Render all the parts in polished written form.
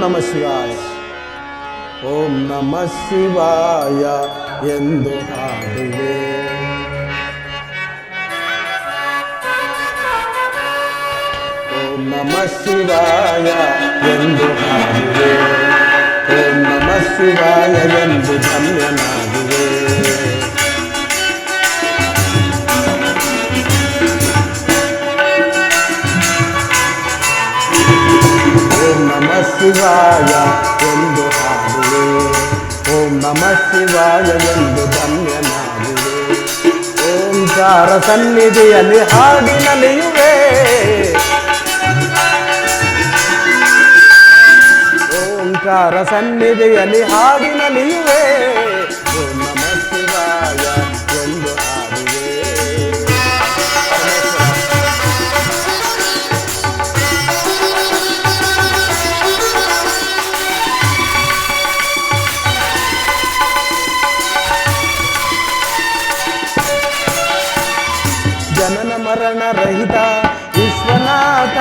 ನಮಃ ಶಿವಾಯ, ಓಂ ನಮಃ ಶಿವಾಯ ಎಂದು ಹಾಡುವೆ. ಓಂ ನಮಃ ಶಿವಾಯ ಎಂದು ಹಾಡುವೆ, ಓಂ ನಮಃ ಶಿವಾಯ ಎಂದು ಧನ್ಯನಾಗುವೆ. ಓಂ ನಮಃ ಶಿವಾಯ ಎಂದು ಹಾಡುವೆ, ಓಂ ನಮಃ ಶಿವಾಯ ಎಂದು ಧನ್ಯನಾಗುವೆ. ಓಂಕಾರ ಸನ್ನಿಧಿಯಲ್ಲಿ ಹಾಡಿನಲಿಯುವೆ, ಓಂಕಾರ ಸನ್ನಿಧಿಯಲ್ಲಿ ಹಾಡಿನಲಿಯುವೆ. ಓಂ ನಮಃ ಶಿವಾಯ ಎಂದು ಹಾಡುವೆ. ಜನನ ಮರಣ ರಹಿತ ವಿಶ್ವನಾಥ,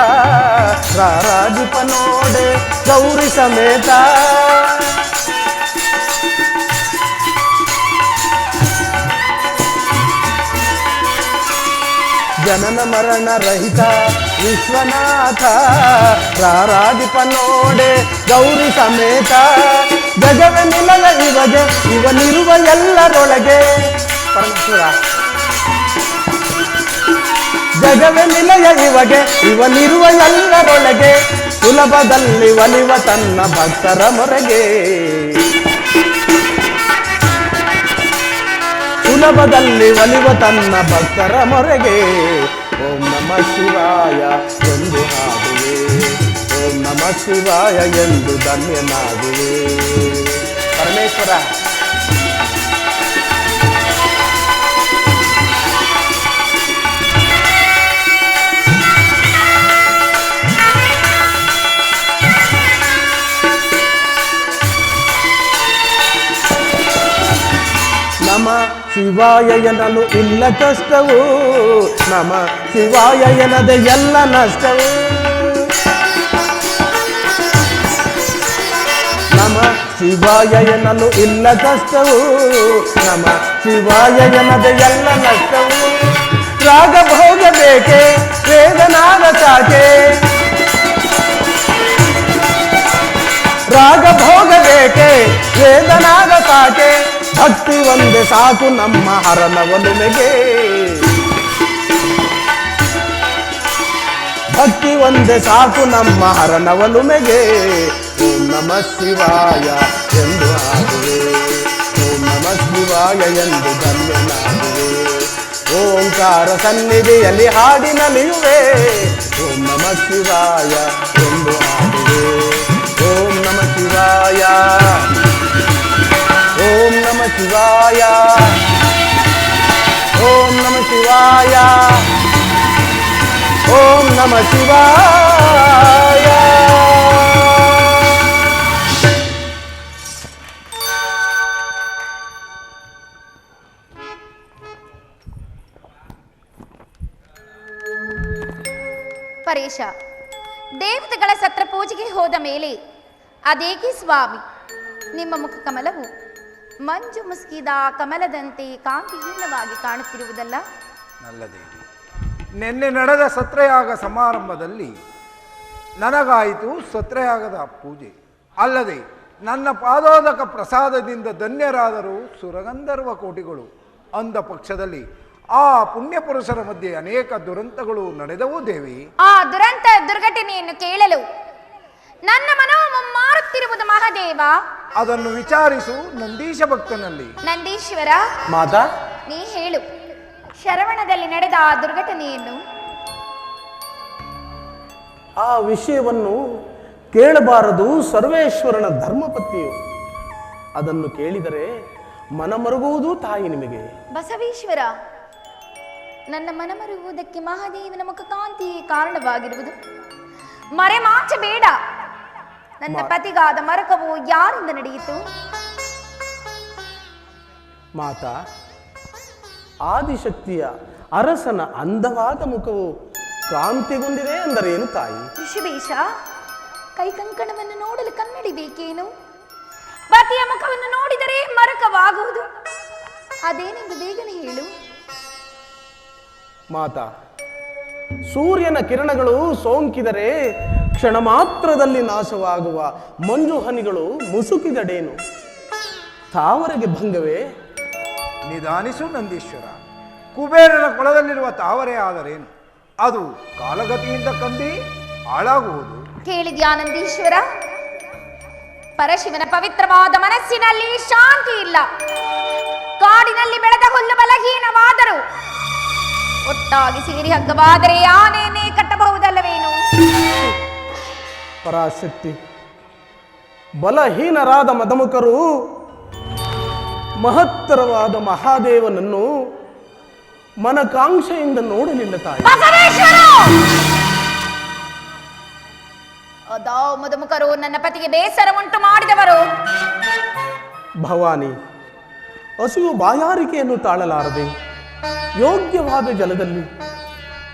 ರಾರಾಜಿಪ ನೋಡೆ ಗೌರಿ ಸಮೇತ. ಜನನ ಮರಣ ರಹಿತ ವಿಶ್ವನಾಥ, ರಾರಾಜಿಪ ನೋಡೆ ಗೌರಿ ಸಮೇತ. ಜಗವೇ ನಿಲಯ ಇವಗೆ, ಇವನಿರುವ ಎಲ್ಲರೊಳಗೆ. ಪರಮೇಶ್ವರ ಜಗವೇ ನಿಲಯ ಇವಗೆ, ಇವನಿರುವ ಎಲ್ಲರೊಳಗೆ. ಸುಲಭದಲ್ಲಿ ಒಲಿವ ತನ್ನ ಭಕ್ತರ ಮೊರೆಗೆ, ಸುಲಭದಲ್ಲಿ ಒಲಿವ ತನ್ನ ಭಕ್ತರ ಮೊರೆಗೆ. ಓಂ ನಮಃ ಶಿವಾಯ ಎಂದು ಹಾಡುವೆ, ಓಂ ನಮಃ ಶಿವಾಯ ಎಂದು ಧನ್ಯನಾಗುವೆ. ಪರಮೇಶ್ವರ ನಮ ಶಿವಾಯ ಎನ್ನಲು ಇಲ್ಲ ಕಷ್ಟವು, ನಮ ಶಿವಾಯ ಎನ್ನದೆ ಎಲ್ಲ ನಷ್ಟವು. ನಮ ಶಿವಾಯ ಎನ್ನಲು ಇಲ್ಲ ಕಷ್ಟವು, ನಮ ಶಿವಾಯ ಎನ್ನದೆ ಎಲ್ಲ ನಷ್ಟವು. ರಾಗ ಭೋಗ ಬೇಕೆ, ವೇದನಾದ ಸಾಕೆ. ರಾಗ ಭೋಗ ಬೇಕೆ, ವೇದನಾದ ಸಾಕೆ. ಭಕ್ತಿ ಒಂದೇ ಸಾಕು ನಮ್ಮ ಹರನ ಒಲುಮೆಗೆ, ಭಕ್ತಿ ಒಂದೇ ಸಾಕು ನಮ್ಮ ಹರನ ಒಲುಮೆಗೆ. ಓಂ ನಮಃ ಶಿವಾಯ ಎಂದು ಹಾಡುವೆ, ಓಂ ನಮಃ ಶಿವಾಯ ಎಂದು ಧನ್ಯನಾಗುವೆ. ಓಂಕಾರ ಸನ್ನಿಧಿಯಲ್ಲಿ ಹಾಡಿನಲಿಯುವೆ, ಓಂ ನಮಃ ಶಿವಾಯ ಎಂದು ಹಾಡುವೆ. ಓಂ ನಮಃ ಶಿವಾಯ, ಓಂ ನಮಃ ಶಿವಾಯ, ಓಂ ನಮಃ ಶಿವಾಯ, ಓಂ ನಮಃ ಶಿವಾಯ. ಪರೇಶ, ದೇವತೆಗಳ ಸತ್ರ ಪೂಜೆಗೆ ಹೋದ ಮೇಲೆ ಅದೇಕೆ ಸ್ವಾಮಿ ನಿಮ್ಮ ಮುಖ ಕಮಲವು ಮಂಜು ಮುಸುಕಿದ ಕಮಲದಂತೆ ಕಾಂತಿಹೀನವಾಗಿ ಕಾಣುತ್ತಿರುವುದಲ್ಲ? ನಲ್ಲದೇವಿ, ನಿನ್ನೆ ನಡೆದ ಸತ್ರಯಾಗ ಸಮಾರಂಭದಲ್ಲಿ ನನಗಾಯಿತು ಸತ್ರಯಾಗದ ಪೂಜೆ. ಅಲ್ಲದೆ ನನ್ನ ಪಾದೋದಕ ಪ್ರಸಾದದಿಂದ ಧನ್ಯರಾದರೂ ಸುರಗಂಧರ್ವ ಕೋಟಿಗಳು. ಅಂದ ಪಕ್ಷದಲ್ಲಿ ಆ ಪುಣ್ಯ ಪುರುಷರ ಮಧ್ಯೆ ಅನೇಕ ದುರಂತಗಳು ನಡೆದವು ದೇವಿ. ಆ ದುರಂತ ದುರ್ಘಟನೆಯನ್ನು ಕೇಳಲು ನನ್ನ ಮನವು ಮಾರುತ್ತಿರುವುದು ಮಹಾದೇವ. ಅದನ್ನು ವಿಚಾರಿಸು ನಂದೀಶ ಭಕ್ತನಲ್ಲಿ. ನಂದೀಶ್ವರ, ಮಾತಾ ನೀ ಹೇಳು, ಶರವಣದಲ್ಲಿ ನಡೆದ ಆ ದುರ್ಘಟನೆಯನ್ನು. ಆ ವಿಷಯವನ್ನು ಕೇಳಬಾರದು ಸರ್ವೇಶ್ವರನ ಧರ್ಮಪತ್ನಿಯು. ಅದನ್ನು ಕೇಳಿದರೆ ಮನಮರುಗುವುದು ತಾಯಿ ನಿಮಗೆ. ಬಸವೇಶ್ವರ, ನನ್ನ ಮನಮರುಗುವುದಕ್ಕೆ ಮಹಾದೇವನ ಮುಖ ಕಾಂತಿಯೇ ಕಾರಣವಾಗಿರುವುದು. ಮರೆಮಾಚ ಬೇಡ. ನನ್ನ ಪತಿಗಾದ ಮರಕವು ಯಾರಿಂದ ನಡೆಯಿತು? ಮಾತಾ, ಆದಿಶಕ್ತಿಯ ಅರಸನ ಅಂದವಾದ ಮುಖವು ಕಾಂತಿಗೊಂಡಿದೆ ಎಂದರೇನು ತಾಯಿ? ಋಷಿವೇಶ, ಕೈ ಕಂಕಣವನ್ನು ನೋಡಲು ಕನ್ನಡಿ ಬೇಕೇನು? ಪತಿಯ ಮುಖವನ್ನು ನೋಡಿದರೆ ಮರಕವಾಗುವುದು. ಅದೇನೆಂದು ಬೇಗನೆ ಹೇಳು. ಮಾತಾ, ಸೂರ್ಯನ ಕಿರಣಗಳು ಸೋಂಕಿದರೆ ಕ್ಷಣ ಮಾತ್ರದಲ್ಲಿ ನಾಶವಾಗುವ ಮಂಜು ಹನಿಗಳು ಮುಸುಕಿದಡೇನು? ತಾವರೆಗೆ ಭಂಗವೇ? ನಿಧಾನಿಸು ನಂದೀಶ್ವರ. ಕುಬೇರನ ಕೊಳದಲ್ಲಿರುವ ತಾವರೆ ಆದರೇನು, ಅದು ಕಾಲಗತಿಯಿಂದ ಕಂದಿ ಹಾಳಾಗುವುದು. ಕೇಳಿದ್ಯಾ ನಂದೀಶ್ವರ? ಪರಶಿವನ ಪವಿತ್ರವಾದ ಮನಸ್ಸಿನಲ್ಲಿ ಶಾಂತಿ ಇಲ್ಲ. ಕಾಡಿನಲ್ಲಿ ಬೆಳೆದ ಹುಲ್ಲು ಬಲಹೀನವಾದರೂ ಒಟ್ಟಾಗಿ ಸೇರಿ ಹಗ್ಗವಾದರೆ ಆನೆಯನ್ನೇ ಕಟ್ಟಬಹುದಲ್ಲವೇನು? ಪರಾಶಕ್ತಿ, ಬಲಹೀನರಾದ ಮದಮುಖರು ಮಹತ್ತರವಾದ ಮಹಾದೇವನನ್ನು ಮನಕಾಂಕ್ಷೆಯಿಂದ ನೋಡಲಿಲ್ಲ ತಾಯಿ. ಅದೋ ಮಧುಮುಖರು ನನ್ನ ಪತಿಗೆ ಬೇಸರ ಉಂಟು ಮಾಡಿದವರು. ಭವಾನಿ, ಹಸಿವು ಬಾಯಾರಿಕೆಯನ್ನು ತಾಳಲಾರದೆ ಯೋಗ್ಯವಾದ ಜಲದಲ್ಲಿ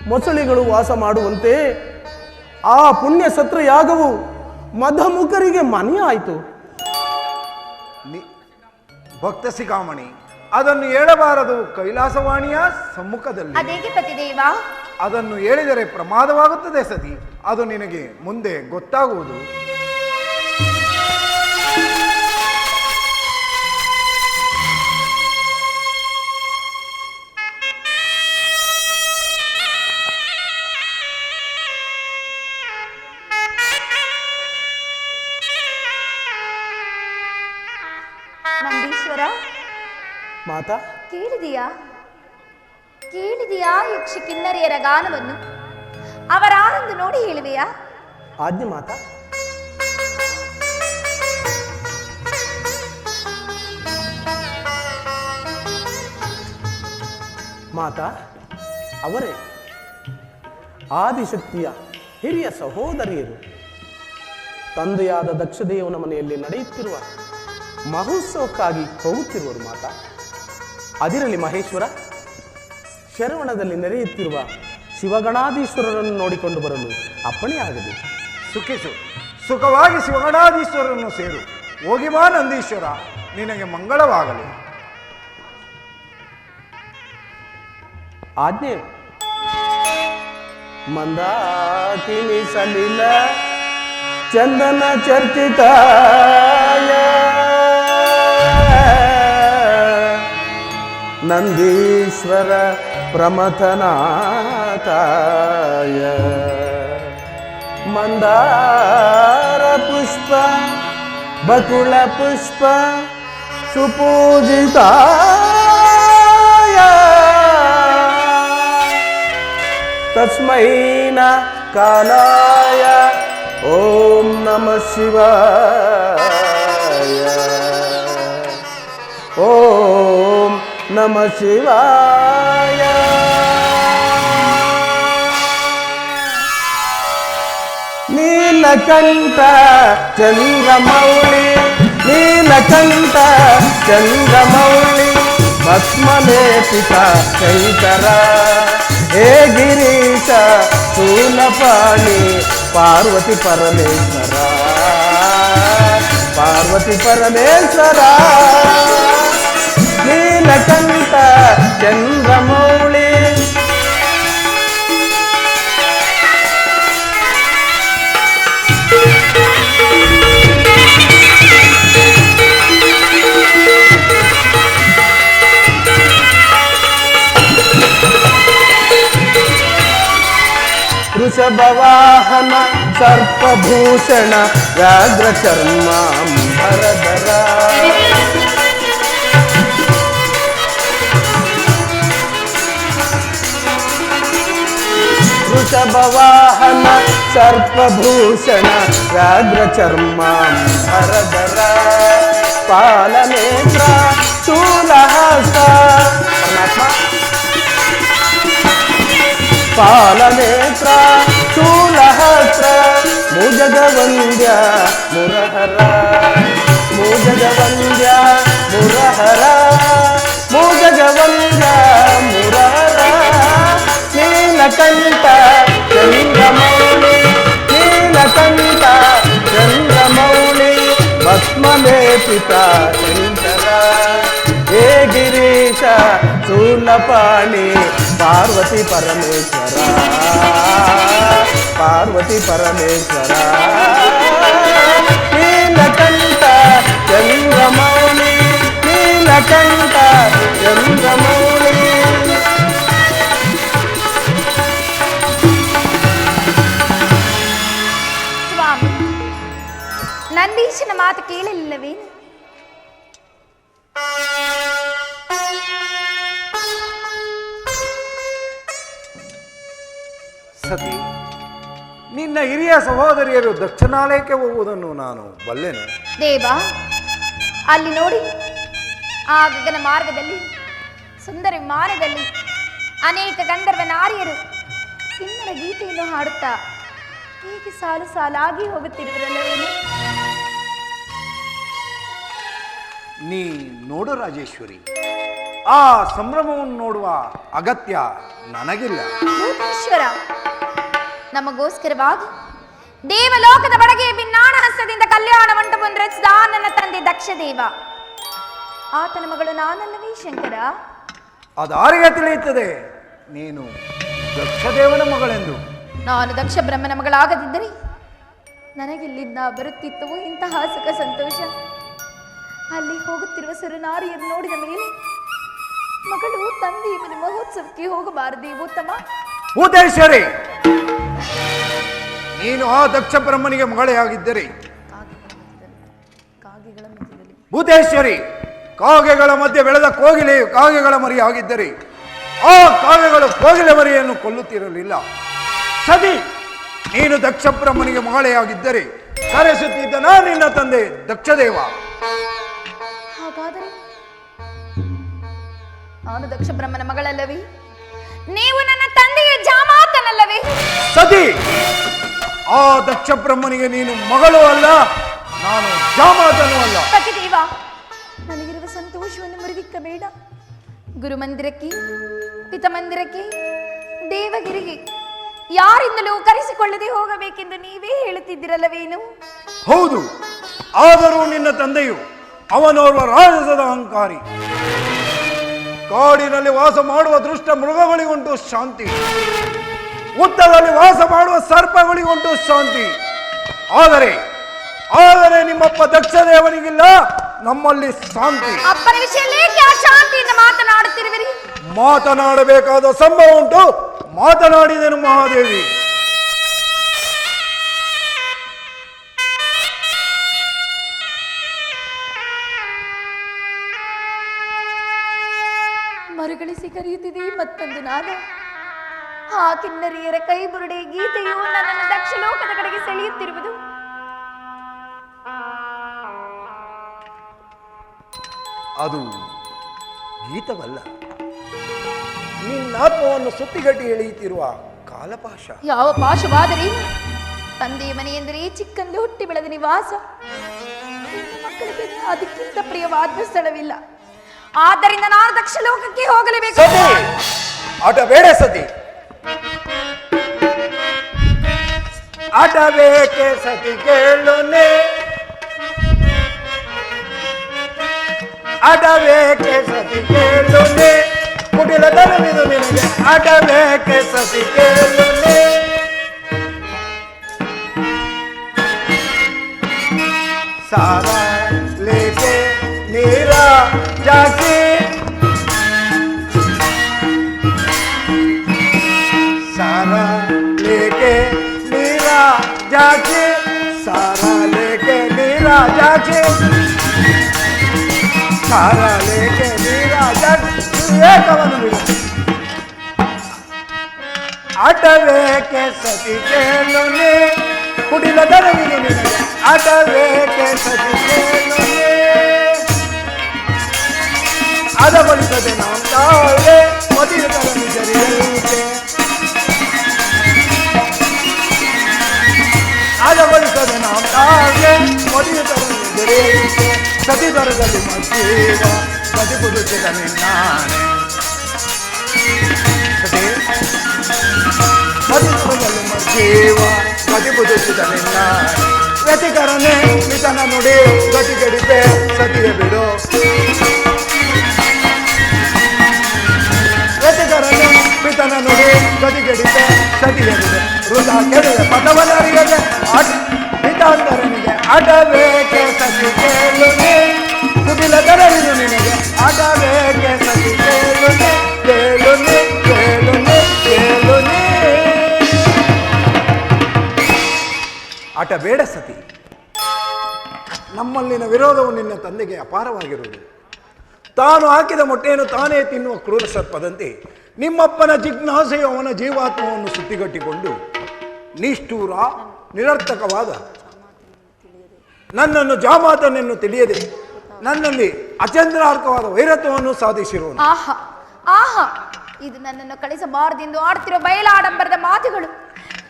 ಮೊಸಳೆಗಳು ವಾಸ ಮಾಡುವಂತೆ ಆ ಪುಣ್ಯ ಸತ್ರಯಾಗವು ಮಧಮುಖರಿಗೆ ಮನೆಯಾಯಿತು. ಭಕ್ತ ಸಿಗಾಮಣಿ, ಅದನ್ನು ಹೇಳಬಾರದು ಕೈಲಾಸವಾಣಿಯ ಸಮ್ಮುಖದಲ್ಲಿ. ಅದೇಗೆ ಪತಿದೇವ? ಅದನ್ನು ಹೇಳಿದರೆ ಪ್ರಮಾದವಾಗುತ್ತದೆ ಸತಿ. ಅದು ನಿನಗೆ ಮುಂದೆ ಗೊತ್ತಾಗುವುದು. ನಂದೀಶ್ವರ, ಮಾತಾ, ಕೇಳಿದೆಯಾ ಯಕ್ಷ ಕಿನ್ನರಿಯರ ಗಾನವನ್ನು? ಅವರಾನಂದು ನೋಡಿ ಹೇಳುವೆಯಾ? ಆಜ್ಞೆ ಮಾತಾ. ಮಾತಾ, ಅವರೇ ಆದಿಶಕ್ತಿಯ ಹಿರಿಯ ಸಹೋದರಿಯರು. ತಂದೆಯಾದ ದಕ್ಷದೇವನ ಮನೆಯಲ್ಲಿ ನಡೆಯುತ್ತಿರುವ ಮಹೋತ್ಸವಕ್ಕಾಗಿ ಹೋಗುತ್ತಿರುವರು ಮಾತಾ. ಅದಿರಲಿ ಮಹೇಶ್ವರ, ಶರವಣದಲ್ಲಿ ನೆರೆಯುತ್ತಿರುವ ಶಿವಗಣಾಧೀಶ್ವರರನ್ನು ನೋಡಿಕೊಂಡು ಬರಲು ಅಪ್ಪಣೆಯಾಗಬೇಕು. ಸುಖಿಸು, ಸುಖವಾಗಿ ಶಿವಗಣಾಧೀಶ್ವರನ್ನು ಸೇರು. ಹೋಗಿ ಬಾ ನಂದೀಶ್ವರ, ನಿನಗೆ ಮಂಗಳವಾಗಲಿ. ಆಜ್ಞೆ. ಮಂದಾಕಿನಿ ಸಲಿಲ ಚಂದನ ಚರ್ಚಿತಾಯ ನಂದೀಶ್ವರ ಪ್ರಮಥನಾಥಾಯ ಮಂದಾರ ಪುಷ್ಪ ಬಕುಳ ಪುಷ್ಪ ಸುಪೂಜಿತಾಯ ತಸ್ಮೈ ನ ಕಾಲಾಯ ಓಂ ನಮಃ ಶಿವಾಯ ಓಂ ನಮಃ ಶಿವಾಯ. ನೀಲಕಂಠ ಚಂದ್ರಮೌಳಿ ನೀಲಕಂಠ ಚಂದ್ರಮೌಳಿ ಭಸ್ಮಲೇಪಿತ ಶಂಕರ ಹೇ ಗಿರೀಶ ಶೂಲಪಾಣಿ ಪಾರ್ವತಿ ಪರಮೇಶ್ವರ ಪಾರ್ವತಿ ಪರಮೇಶ್ವರ ನೀಲಕಂಠ ಚಂದ್ರಮೌಳಿ. ವೃಷಭವಾಹನ ಸರ್ಪಭೂಷಣ ವ್ಯಾಘ್ರ ಚರ್ಮಾಂಬರಧರ ವೃಷಭವಾಹನ ಸರ್ಪಭೂಷಣ ವ್ಯಾಘ್ರ ಚರ್ಮಾಂಬರಧರ ಪಾಲನೇತ್ರ ಶೂಲಹಸ್ತ ಪಾಲನೇತ್ರ ಶೂಲಹಸ್ತ್ರ ಮುಜಗವಂದ್ಯ ಮುರಹರ ಮುಜಗವಂದ್ಯ ಮುರಹರ ಮುಜಗವಂದ್ಯ ಮುರಹರ ನೀಲಕಂಠ ಚಂದ್ರಮೌಳಿ ನೀಲಕಂಠ ಪಾಣಿ ಪಾರ್ವತಿ ಪರಮೇಶ್ವರ ಪಾರ್ವತಿ ಪರಮೇಶ್ವರ ನೀಲಕಂಠ ಚಂದ್ರಮೌಳಿ ನೀಲಕಂಠ ಚಂದ್ರಮೌಳಿ. ಸ್ವಾಮಿ, ನಂದೀಶನ ಮಾತು ಕೇಳಲಿಲ್ಲವೇ? ಸತಿ, ನಿನ್ನ ಹಿರಿಯ ಸಹೋದರಿಯರು ದಕ್ಷಿಣಾಲಯಕ್ಕೆ ಹೋಗುವುದನ್ನು ನಾನು ಬಲ್ಲೆನು. ದೇವ, ಅಲ್ಲಿ ನೋಡಿ, ಆ ಗಗನ ಮಾರ್ಗದಲ್ಲಿ ಸುಂದರ ವಿಮಾನದಲ್ಲಿ ಅನೇಕ ಗಂಧರ್ವ ನಾರಿಯರು ಕಿನ್ನರ ಗೀತೆಯನ್ನು ಹಾಡುತ್ತಾ ಹೇಗೆ ಸಾಲು ಸಾಲಾಗಿ ಹೋಗುತ್ತಿರುವುದಲ್ಲವೇನು? ನೀ ನೋಡು ರಾಜೇಶ್ವರಿ, ಆ ಸಂಭ್ರಮವನ್ನು ನೋಡುವ ಅಗತ್ಯ ನನಗಿಲ್ಲ. ಭೂತೇಶ್ವರ, ನಮಗೋಸ್ಕರವಾಗಿ ದೇವಲೋಕದ ಬಡಗೆ ಬಿನ್ನಾಣ ಹಸ್ತದಿಂದ ಕಲ್ಯಾಣ ಮಂಟಪವನ್ನು ರಚಿಸಿದ ನನ್ನ ತಂದೆ ದಕ್ಷದೇವ, ಆತನ ಮಗಳು ನಾನಲ್ಲವೇ ಶಂಕರ? ಅದಾರಿಗೆ ತಿಳಿಯುತ್ತದೆ ನೀನು ದಕ್ಷದೇವನ ಮಗಳೆಂದು. ನಾನು ದಕ್ಷ ಬ್ರಹ್ಮನ ಮಗಳಾಗದಿದ್ದರೆ ನನಗೆಲ್ಲಿಂದ ಬರುತ್ತಿತ್ತು ಇಂತಹ ಸುಖ ಸಂತೋಷ? ಅಲ್ಲಿ ಹೋಗುತ್ತಿರುವ ಸುರನಾರಿಯರು ನೋಡಿದ ಮೇಲೆ ಮಗಳು ತಂದೆ ಮನೆ ಮಹೋತ್ಸವಕ್ಕೆ ಹೋಗಬಾರದೇ ಉತ್ತಮ? ಭೂತೇಶ್ವರಿ, ನೀನು ಆ ದಕ್ಷ ಬ್ರಹ್ಮನಿಗೆ ಮಗಳೇ ಆಗಿದ್ದರೆ, ಭೂತೇಶ್ವರಿ, ಕಾಗೆಗಳ ಮಧ್ಯೆ ಬೆಳೆದ ಕೋಗಿಲೆಯು ಕಾಗೆಗಳ ಮರಿ ಆಗಿದ್ದರೆ ಆ ಕಾಗೆಗಳು ಕೋಗಿಲೆ ಮರಿಯನ್ನು ಕೊಲ್ಲುತ್ತಿರಲಿಲ್ಲ. ಸತಿ, ನೀನು ದಕ್ಷ ಬ್ರಹ್ಮನಿಗೆ ಮಗಳೇ ಆಗಿದ್ದರೆ ಕರೆಸುತ್ತಿದ್ದನ ನಿನ್ನ ತಂದೆ ದಕ್ಷದೇವ. ಹಾಗಾದರೆ ನಾನು ದಕ್ಷ ಬ್ರಹ್ಮನ ಮಗಳಲ್ಲವೇ? ನೀವು ನನ್ನ ತಂದೆಯ ಜಾಮಾತನಲ್ಲವೇ? ಸತಿ, ಆ ದಕ್ಷ ಬ್ರಹ್ಮನಿಗೆ ನೀನು ಮಗಳು ಅಲ್ಲ, ನಾನು ಜಾಮಾತನೂ ಅಲ್ಲ. ಪತಿದೇವ, ನನಗಿರುವ ಸಂತೋಷವನ್ನು ಮುರಿದಿಕ್ಕಬೇಡ. ಗುರುಮಂದಿರಕ್ಕೆ, ಪಿತಮಂದಿರಕ್ಕೆ, ದೇವಗಿರಿಗೆ ಯಾರಿಂದಲೂ ಕರೆಸಿಕೊಳ್ಳದೆ ಹೋಗಬೇಕೆಂದು ನೀವೇ ಹೇಳುತ್ತಿದ್ದಿರಲ್ಲವೇನು? ಹೌದು, ಆದರೂ ನಿನ್ನ ತಂದೆಯು ಅವನೋರ್ವ ರಾಜಸದ ಅಹಂಕಾರಿ. ಕಾಡಿನಲ್ಲಿ ವಾಸ ಮಾಡುವ ದೃಷ್ಟ ಮೃಗಗಳಿಗುಂಟು ಶಾಂತಿ, ಉತ್ತದಲ್ಲಿ ವಾಸ ಮಾಡುವ ಸರ್ಪಗಳಿಗುಂಟು ಶಾಂತಿ. ಆದರೆ ನಿಮ್ಮಪ್ಪ ದಕ್ಷದೇವನಿಗಿಲ್ಲ ನಮ್ಮಲ್ಲಿ ಶಾಂತಿ. ಅಪ್ಪನ ವಿಷಯದಲ್ಲಿ ಆ ಶಾಂತಿಯಿಂದ ಮಾತನಾಡುತ್ತಿರುವಿರಿ? ಮಾತನಾಡಬೇಕಾದ ಸಂಭವ ಉಂಟು, ಮಾತನಾಡಿದೆನು ಮಹಾದೇವಿ. ಮರುಗಳಿಸಿ ಕರೆಯುತ್ತಿದೆ ಮತ್ತೊಂದು ನಾದ. ಆ ಕಿನ್ನರಿಯರ ಕೈ ಬುರುಡೆ ಗೀತೆಯು ನನ್ನನ್ನು ದಕ್ಷ ಲೋಕದ ಕಡೆಗೆ ಸೆಳೆಯುತ್ತಿರುವುದು. ಅದು ಗೀತವಲ್ಲ, ನಿನ್ನಾತ್ಮವನ್ನು ಸುತ್ತಿಗಟ್ಟಿ ಎಳೆಯುತ್ತಿರುವ ಕಾಲಪಾಶ. ಯಾವ ಪಾಶವಾದರೆ ತಂದೆಯ ಮನೆ ಎಂದರೆ ಚಿಕ್ಕಂದು ಹುಟ್ಟಿ ಬೆಳೆದ ನಿವಾಸ. ಮಕ್ಕಳಿಗೆ ಅದಕ್ಕಿಂತ ಪ್ರಿಯವಾದ ಸ್ಥಳವಿಲ್ಲ. ಆದ್ದರಿಂದ ನಾನು ದಕ್ಷ ಲೋಕಕ್ಕೆ ಹೋಗಲೇಬೇಕು. ಸತಿ, ಆಟ ಬೇಡ ಸತಿ, ಆಟ ಬೇಕೆ ಸತಿ ಕೇಳುನೆ, ಆಟ ಬೇಕೆ ಸತಿ ಕೇಳುನೆ, ಕುಟಿಲ ತರವಿದು ನಿನಗೆ ಆಟ ಬೇಕೆ ಸತಿ ಕೇಳುನೆ. सारा लेके नीरा जाके सारा लेके नीरा जाके सारा लेके नीरा जाके सारा लेके नीरा जाके कवन आटवे के सती के लोने कुटिल दरविनी आटवे के सती के लोने ಅದಗೊಳಿಸದೆ ನಾವು ತಾಳೆ ಮದುವೆ ತರಲು ಜರಿಯಲಿಕ್ಕೆ ಅದಗೊಳಿಸದೆ ನಾವು ತಾಳೆ ಮದುವೆ ತರಲು ಜರಿಯಲಿಕ್ಕೆ ಸತಿ ದರದಲ್ಲಿ ಮತ್ತೀಗ ಮದಿ ಕುದುಚಿದ ನಿನ್ನಾನೆ ಸತಿ ಮದಿ ದರದಲ್ಲಿ ಮತ್ತೀವ ಮದಿ ಕುದುಚಿದ ನಿನ್ನಾನೆ ವ್ಯತಿಕರನೆ ಮಿತನ ನುಡಿ ಗತಿ ಗಡಿಪೆ ಸತಿಯ ಬಿಡು ಪಿತನ ನುಡಿ ಗದಿಗೆಡಿದೆ ಸತಿಗೆಡಿದೆ ವೃದ್ಧ ಕೆಡಿದೆ ಪಥವನರಿಗೆಗೆ ಪಿತಾಂತರನಿಗೆ ಆಟಬೇಕೆ ಸತಿ ಕೇಳುನೆ ಕುಟಿಲ ದರವಿದು ನಿನಗೆ ಆಟಬೇಕೆ ಸತಿ ಕೇಳುನೆ ಕೇಳುನೆ ಕೇಳುನೆ ಕೇಳುನೆ. ಆಟ ಬೇಡ ಸತಿ. ನಮ್ಮಲ್ಲಿನ ವಿರೋಧವು ನಿನ್ನ ತಂದೆಗೆ ಅಪಾರವಾಗಿರುವುದು. ತಾನು ಹಾಕಿದ ಮೊಟ್ಟೆಯನ್ನು ತಾನೇ ತಿನ್ನುವ ಕ್ರೂರ ಸರ್ಪದಂತೆ ನಿಮ್ಮಪ್ಪನ ಜಿಜ್ಞಾಸೆಯು ಅವನ ಜೀವಾತ್ಮವನ್ನು ಸುತ್ತಿಗಟ್ಟಿಕೊಂಡು ನಿಷ್ಠೂರ ನಿರರ್ಥಕವಾದ ನನ್ನನ್ನು ಜಾಮಾತನನ್ನು ತಿಳಿಯದೆ ನನ್ನಲ್ಲಿ ಅಚಂದ್ರಾರ್ಕವಾದ ವೈರತ್ವವನ್ನು ಸಾಧಿಸಿರುವನು. ಆಹಾ ಆಹಾ, ಇದು ನನ್ನನ್ನು ಕಳಿಸಬಾರದೆಂದು ಆಡ್ತಿರೋ ಬಯಲಾಡಂಬರದ ಮಾತುಗಳು.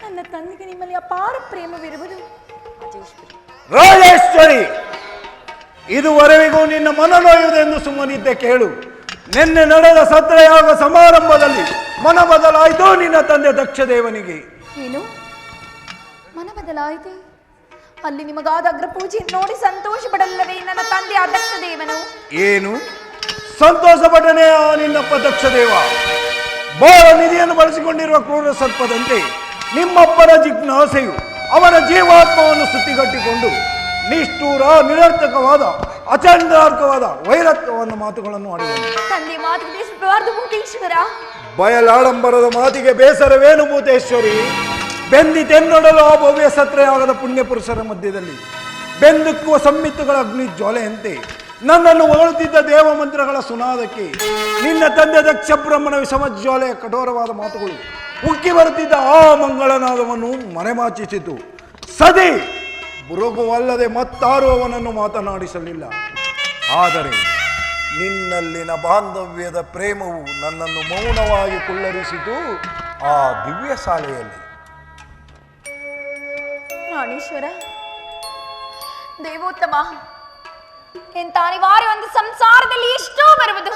ನನ್ನ ತಂದೆಗೆ ನಿಮ್ಮಲ್ಲಿ ಅಪಾರ ಪ್ರೇಮವಿರುವುದು. ರಾಜೇಶ್ವರಿ, ಇದುವರೆವಿಗೂ ನಿನ್ನ ಮನನೋಯುವುದೆಂದು ಸುಮ್ಮನಿದ್ದೆ ಕೇಳು. ನಿನ್ನೆ ನಡೆದ ಸತ್ರಯಾಗ ಸಮಾರಂಭದಲ್ಲಿ ಮನ ಬದಲಾಯಿತು ನಿನ್ನ ತಂದೆ ದಕ್ಷದೇವನಿಗೆ. ಏನು ಮನ ಬದಲಾಯಿತೆ? ಅಲ್ಲಿ ನಿಮಗಾದ ಅಗ್ರಪೂಜೆ ನೋಡಿ ಸಂತೋಷ ಪಡಲ್ಲವೇ ನನ್ನ ತಂದೆ ಆ ದಕ್ಷದೇವನು? ಏನು ಸಂತೋಷ ಪಡನೆ ಆ ನಿನ್ನಪ್ಪ ದಕ್ಷದೇವ ಬಾಳ ನಿಧಿಯನ್ನು ಬಳಸಿಕೊಂಡಿರುವ ಕ್ರೂರ ಸರ್ಪದಂತೆ ನಿಮ್ಮಪ್ಪನ ಜಿಜ್ಞಾಸೆಯು ಅವನ ಜೀವಾತ್ಮವನ್ನು ಸುತ್ತಿಗಟ್ಟಿಕೊಂಡು ನಿಷ್ಠೂರ ನಿರರ್ಥಕವಾದ ಅಚಂದ್ರಾರ್ಕವಾದ ವೈರತ್ವವನ್ನು ಮಾತುಗಳನ್ನು ಆಡಿದನು. ತಂದೆ ಮಾತಿಗೆ ಬೇಸರಬಾರದು ಭೂತೇಶ್ವರ. ಬಯಲಾಡಂಬರದ ಮಾತಿಗೆ ಬೇಸರವೇನು ಭೂತೇಶ್ವರಿ? ಬೆಂದಿತೆನ್ನೊಡಲು ಆ ಭವ್ಯ ಸತ್ರಯಾಗದ ಪುಣ್ಯ ಪುರುಷರ ಮಧ್ಯದಲ್ಲಿ ಬೆಂದುಕ್ಕುವ ಸಂಮಿತ್ತುಗಳ ಅಗ್ನಿ ಜ್ವಾಲೆಯಂತೆ ನನ್ನನ್ನು ಹೊಗಳುತ್ತಿದ್ದ ದೇವ ಮಂತ್ರಗಳ ಸುನಾದಕ್ಕೆ ನಿನ್ನ ತಂದೆ ದಕ್ಷ ಬ್ರಹ್ಮನ ವಿಷಮಜ್ವಾಲೆಯ ಕಠೋರವಾದ ಮಾತುಗಳು ಉಕ್ಕಿ ಬರುತ್ತಿದ್ದ ಆ ಮಂಗಳನಾದವನ್ನು ಮರೆಮಾಚಿಸಿತು. ಸದಿ ಬುರುಗುವಲ್ಲದೆ ಮತ್ತಾರು ಅವನನ್ನು ಮಾತನಾಡಿಸಲಿಲ್ಲ. ಆದರೆ ನಿನ್ನಲ್ಲಿನ ಬಾಂಧವ್ಯದ ಪ್ರೇಮವು ನನ್ನನ್ನು ಮೌನವಾಗಿ ಕುಳ್ಳರಿಸಿತು. ಆ ದಿವ್ಯ ಶಾಲೆಯಲ್ಲಿ ಪ್ರಾಣೇಶ್ವರ ದೇವೋತ್ತಮ, ಎಂತ ಅನಿವಾರ್ಯ ಒಂದು ಸಂಸಾರದಲ್ಲಿ ಎಷ್ಟೋ ಬರುವುದು.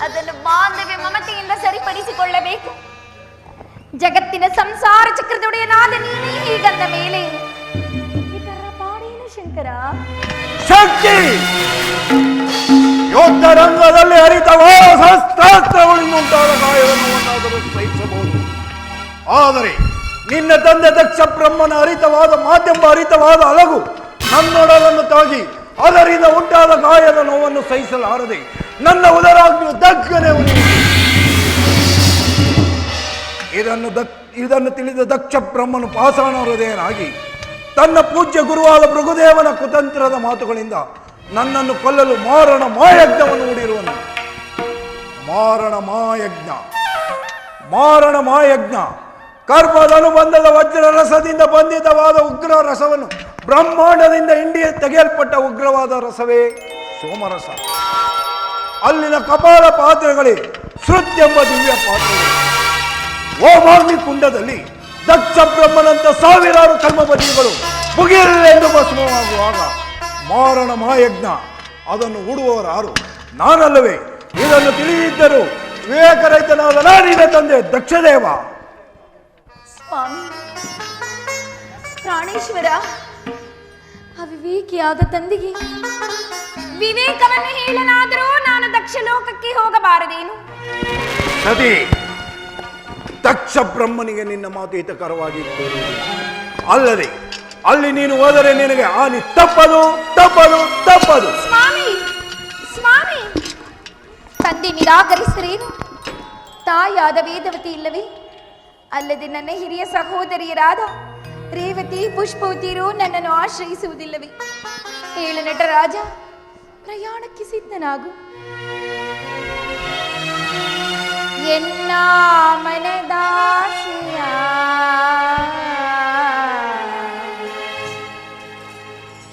ಅದನ್ನು ಬಾಂಧವ್ಯ ಮಮತೆಯಿಂದ ಸರಿಪಡಿಸಿಕೊಳ್ಳಬೇಕು. ಜಗತ್ತಿನ ಸಂಸಾರ ಚಕ್ರದೊಡೆಯನಾದ ನೀನೇ ಹೀಗಂದ ಮೇಲೆ ಇದರ ಪಾಡೇನು ಶಂಕರ? ಶಕ್ತಿ ಯುದ್ಧ ರಂಗದಲ್ಲಿ ಹರಿತವೋ ಶಸ್ತ್ರಾಸ್ತ್ರಗಳಿಂದುಂಟಾದ ಗಾಯವನ್ನು ಸಹಿಸಬಹುದು. ಆದರೆ ನಿನ್ನ ತಂದೆ ದಕ್ಷ ಬ್ರಹ್ಮನ ಹರಿತವಾದ ಮಾಧ್ಯಮ ಹರಿತವಾದ ಅಲಗು ನನ್ನೊಡಲನ್ನು ತಾಗಿ ಅದರಿಂದ ಉಂಟಾದ ಗಾಯದ ನೋವನ್ನು ಸಹಿಸಲಾರದೆ ನನ್ನ ಉದರಾಗ್ನಿಯು ದಗ್ಗನೆ ಇದನ್ನು ತಿಳಿದ ದಕ್ಷ ಬ್ರಹ್ಮನು ಪಾಷಾಣ ಹೃದಯನಾಗಿ ತನ್ನ ಪೂಜ್ಯ ಗುರುವಾದ ಭೃಗುದೇವನ ಕುತಂತ್ರದ ಮಾತುಗಳಿಂದ ನನ್ನನ್ನು ಕೊಲ್ಲಲು ಮಾರಣ ಮಾಯಜ್ಞವನ್ನು ಹೂಡಿರುವನು. ಮಾರಣ ಮಾಯಜ್ಞ ಕರ್ಮದ ಅನುಬಂಧದ ವಜ್ರ ರಸದಿಂದ ಬಂಧಿತವಾದ ಉಗ್ರ ರಸವನ್ನು ಬ್ರಹ್ಮಾಂಡದಿಂದ ಇಂಡಿ ತೆಗೆಯಲ್ಪಟ್ಟ ಉಗ್ರವಾದ ರಸವೇ ಸೋಮರಸ. ಅಲ್ಲಿನ ಕಪಾಲ ಪಾತ್ರೆಗಳೇ ಶ್ರುತ್ಯೆಂಬ ದಿವ್ಯ ಪಾತ್ರೆಗಳು. ಓಮಾಗ್ನಿ ಕುಂಡದಲ್ಲಿ ದಕ್ಷ ಬ್ರಹ್ಮನಂತ ಸಾವಿರಾರು ಕರ್ಮಬದಿಗಳು ಮುಗಿಯಲೆಂದು ಭಸ್ಮವಾಗುವಾಗ ಮಾರಣ ಮಾಯಜ್ಞ ಅದನ್ನು ಹೂಡುವವರಾರು ನಾನಲ್ಲವೇ? ಇದನ್ನು ತಿಳಿದಿದ್ದರೂ ವಿವೇಕರಹಿತನಾದ ನಾನಿನ ತಂದೆ ದಕ್ಷದೇವ. ಸ್ವಾಮಿ ಪ್ರಾಣೇಶ್ವರ, ಅವಿವೇಕಿಯಾದ ತಂದೆಗೆ ವಿವೇಕವನ್ನು ಹೇಳನಾದರೂ ನಾನು ದಕ್ಷ ಲೋಕಕ್ಕೆ ಹೋಗಬಾರದೇನು? ಸತಿ, ದಕ್ಷ ಬ್ರಹ್ಮನಿಗೆ ನಿನ್ನ ಮಾತು ಹಿತಕರವಾಗಿತ್ತು. ಅಲ್ಲದೆ ಅಲ್ಲಿ ನೀನು ಹೋದರೆ ನಿನಗೆ ಹಾನಿ ತಪ್ಪದು ತಪ್ಪದು ತಪ್ಪದು. ಸ್ವಾಮಿ ಸ್ವಾಮಿ, ತಂದೆ ನಿರಾಕರಿಸಿರೇನು? ತಾಯಾದ ವೇದವತಿ ಇಲ್ಲವೇ? ಅಲ್ಲದೆ ನನ್ನ ಹಿರಿಯ ಸಹೋದರಿಯರಾದ ರೇವತಿ ಪುಷ್ಪವತಿಯರು ನನ್ನನ್ನು ಆಶ್ರಯಿಸುವುದಿಲ್ಲವೇ? ಹೇಳು ನಟರಾಜ, ಪ್ರಯಾಣಕ್ಕೆ ಸಿದ್ಧನಾಗು. ಎನ್ನ ಮನದಾಸೆಯ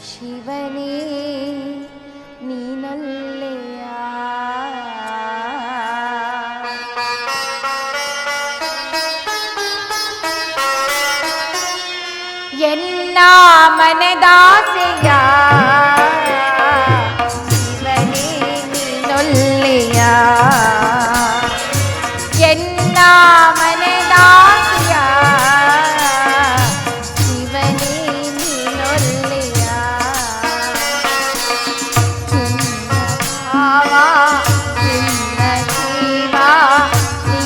ಶಿವನೇ ನೀನಲ್ಲೆಯ. ಎನ್ನ ಮನದಾಸೆಯ ಶಿವನೇ ನೀನೊಲ್ಲೆಯ. ಎನ್ನ ಮನದಾಸೆಯ ಶಿವನೇ ನೀನೊಲ್ಲೆಯ. ಚಿನ್ನ ಭಾವ ಚಿನ್ನ ಜೀವ ನೀ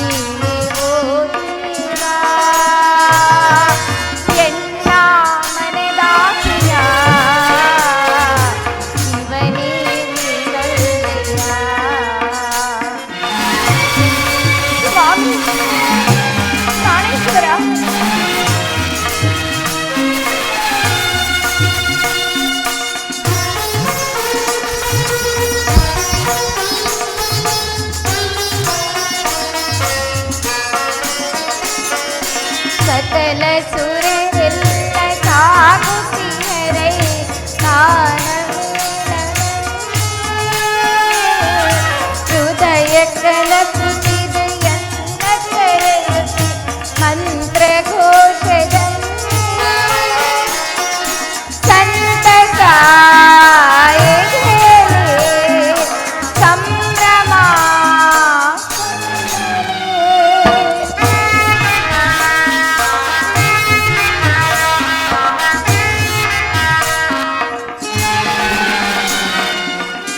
ಪ್ರಾಣೇಶ್ವರ, ಸಕಲ ಸುರರೆಲ್ಲ ಸಾಗುತ್ತಿಹರೇ ಹೃದಯ ಕಲಸುತ್ತಿದೆ ಎನ್ನ ಕರೆಯುತ್ತಿ ಮಂತ್ರ ಘೋಷದಲ್ಲಿ ಸಂತಸ ಸಂಭ್ರಮ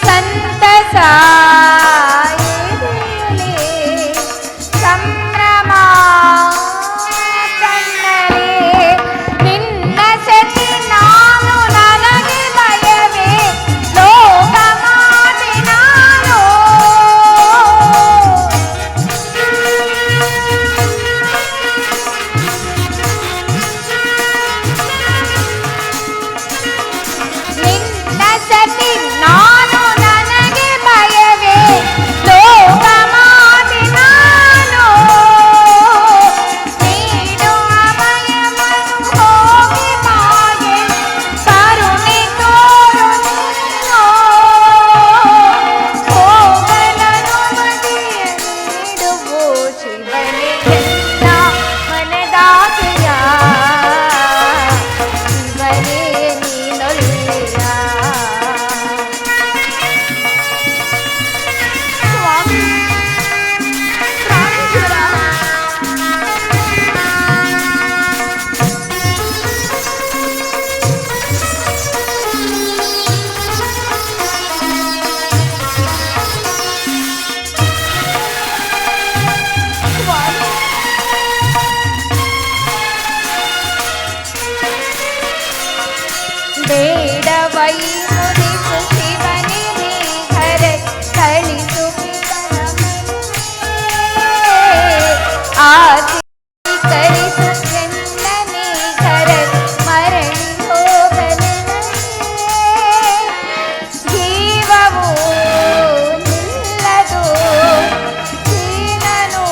ಸಂತಸ ಸಂಭ್ರಮ ಕಣ್ಣರೆ ನಿನ್ನ ಸತಿ ನಾನು ನನಗೆ ಭಯವೇ ಲೋಕ ಮಾತೆ ನಾನು ನಿನ್ನ ಸತಿ ನಾನು ನನಗೆ ಭಯವೇ ಲೋಕ ಮಾತೆ ನಾನು ನೀಡು ಅಭಯವನ್ನು ಹೋಗಿ ಮಾಗೆ ಕರುಣೆ ತೋರು ನೀನು ಹೋಗಲನುಮತಿಯ ನೀಡುವೋ ಶಿವನೇ ಎಲ್ಲ ಮನದಾಸೆಯ ಶಿವನೇ ನೀನೊಲ್ಲೆಯ ಸ್ವಾಮಿ ಪ್ರಾಣೇಶ್ವರ, ಸ್ವಾಮಿ ಬೇಡ ವೈ ಮುರಿಸು ಶಿವನೇ ನೀ ಹರ ಕಳಿಸು ಆಸಿ ಕರಿಸು ಎನ್ನನೇ ಹರ ಮರಳಿ ಹೋಗಲಿ ಜೀವವು ನಿಲ್ಲದು ಜೀವನು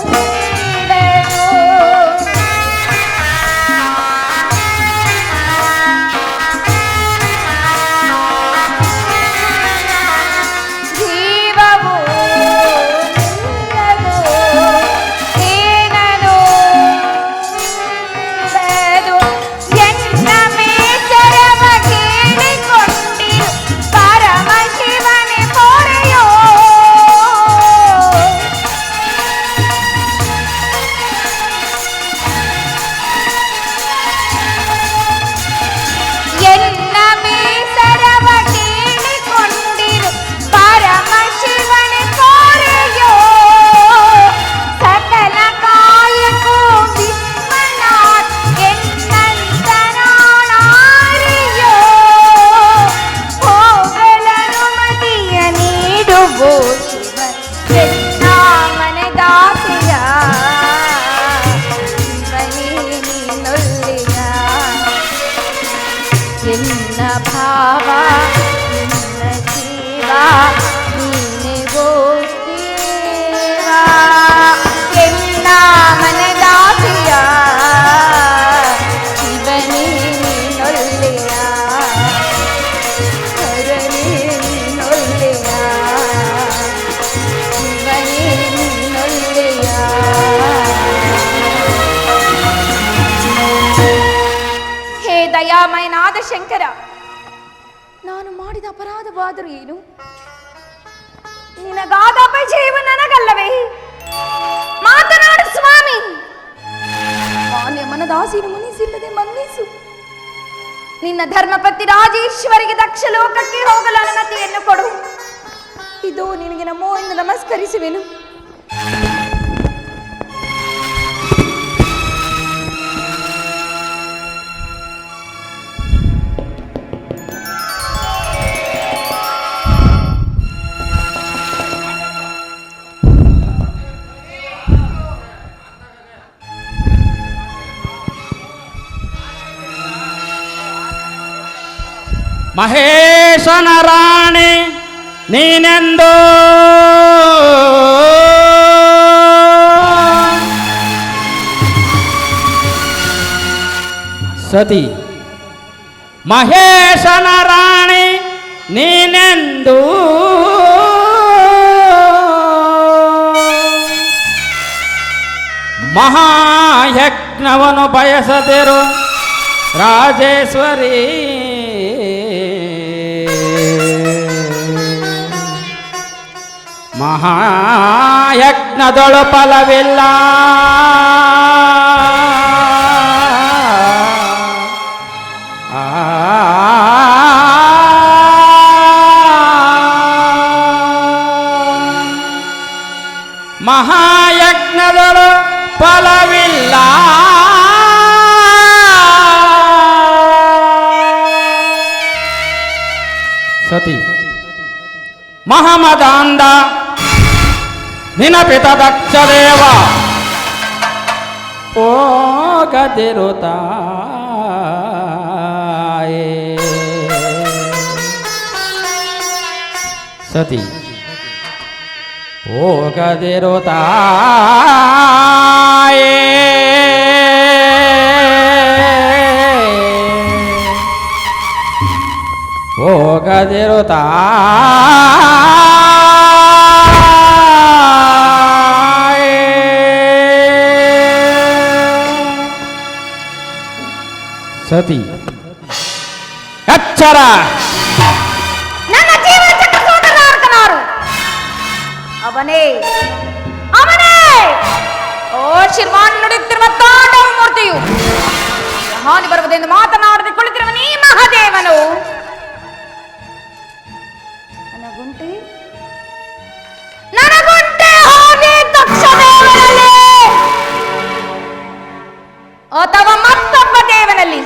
ಬಿಡದು ಜೀವವು ನಿಲ್ಲದು ಏನನು ಬಿಡದು ಎನ್ನ ಮೇಸರವ ಕೇಳಿಕೊಂಡಿರು ಪರಮ ಶಿವನೇ ಪೊರೆಯೋ ಎನ್ನ ಮೇಸರವ ಕೇಳಿಕೊಂಡಿರು ಪರಮ ಶಿವನೇ ಪೊರೆಯೋ ಸಕಲ ಕಾಯಕೋ ವಿಶ್ವನಾಥ್ ಎನ್ನಂತರಾಣಾರಿಯೋ ಹೋಗಲನುಮತಿಯ ನೀಡುವೋ ಶಿವ ಎನ್ನ ಮನದಾಸೆಯ ಶಿವನೇ ನೀನೊಲ್ಲೆಯ ಎನ್ನ ಭಾವ ಎನ್ನ ಜೀವ ನೀನೆ ಓ ದೇವ ಎನ್ನ ಮನದಾಸೆಯ ಶಿವನೇ ನೀನೊಲ್ಲೆಯ ಹರನೇ ನೀನೊಲ್ಲೆಯ ಶಿವನೇ ನೀನೊಲ್ಲೆಯ ಹೇ ದಯಾಮಯನಾದ ಶಂಕರ, ನಾನು ಮಾಡಿದ ಅಪರಾಧವಾದರೂ ಏನು? ನಿನಗಾದ ಅಪಜಯವು ನನಗಲ್ಲವೇ? ಮಾತನಾಡು ಸ್ವಾಮಿ. ಮಾನ್ಯ ಮನದಾಸಿನ ಮುನಿಸಿಲ್ಲದೆ ಮನ್ನಿಸು. ನಿನ್ನ ಧರ್ಮಪತಿ ರಾಜೇಶ್ವರಿಗೆ ದಕ್ಷ ಲೋಕಕ್ಕೆ ಹೋಗಲು ಅನುಮತಿಯನ್ನು ಕೊಡು. ಇದು ನಿನಗೆ ನಮೋ ಎಂದು ನಮಸ್ಕರಿಸುವೆನು. ಮಹೇಶನ ರಾಣಿ ನೀನೆಂದು ಸತಿ ಮಹೇಶನ ರಾಣಿ ನೀನೆಂದು ಮಹಾಯಜ್ಞವನ್ನು ಬಯಸದಿರು ರಾಜೇಶ್ವರಿ ಮಹಾಯಜ್ಞದೊಳು ಫಲವಿಲ್ಲ ಮಹಾಯಜ್ಞದೊಳು ಫಲವಿಲ್ಲ ಸತಿ ಮಹಮದಾಂದ ನಿನಪಿತ ದಕ್ಷ ದೇವ ಹೋಗದಿರುತ್ತಾಯೇ ಸತಿ ಹೋಗದಿರುತ್ತಾಯೇ ಹೋಗದಿರುತ್ತಾಯೇ ಸತಿ ಎಚ್ಚರ ನನ್ನ ಜೀವ ಚಕ್ರಸೂತ್ರನಾರ್ಕನಾರು ಅವನೇ ಅವನೇ ಓ ಶಿರ್ವಾನ್ ನುಡಿಯುತ್ತಿರುವ ತಾಂಡವ ಮೂರ್ತಿಯು ಹಾನಿ ಬರುವುದೆಂದು ಮಾತನಾಡದೆ ಕುಳಿತಿರುವ ನೀ ಮಹಾದೇವನು ನನಗುಂಟೆ ಹೋಗಿ ದಕ್ಷ ದೇವನಲ್ಲಿ ಅಥವಾ ಮತ್ತೊಬ್ಬ ದೇವನಲ್ಲಿ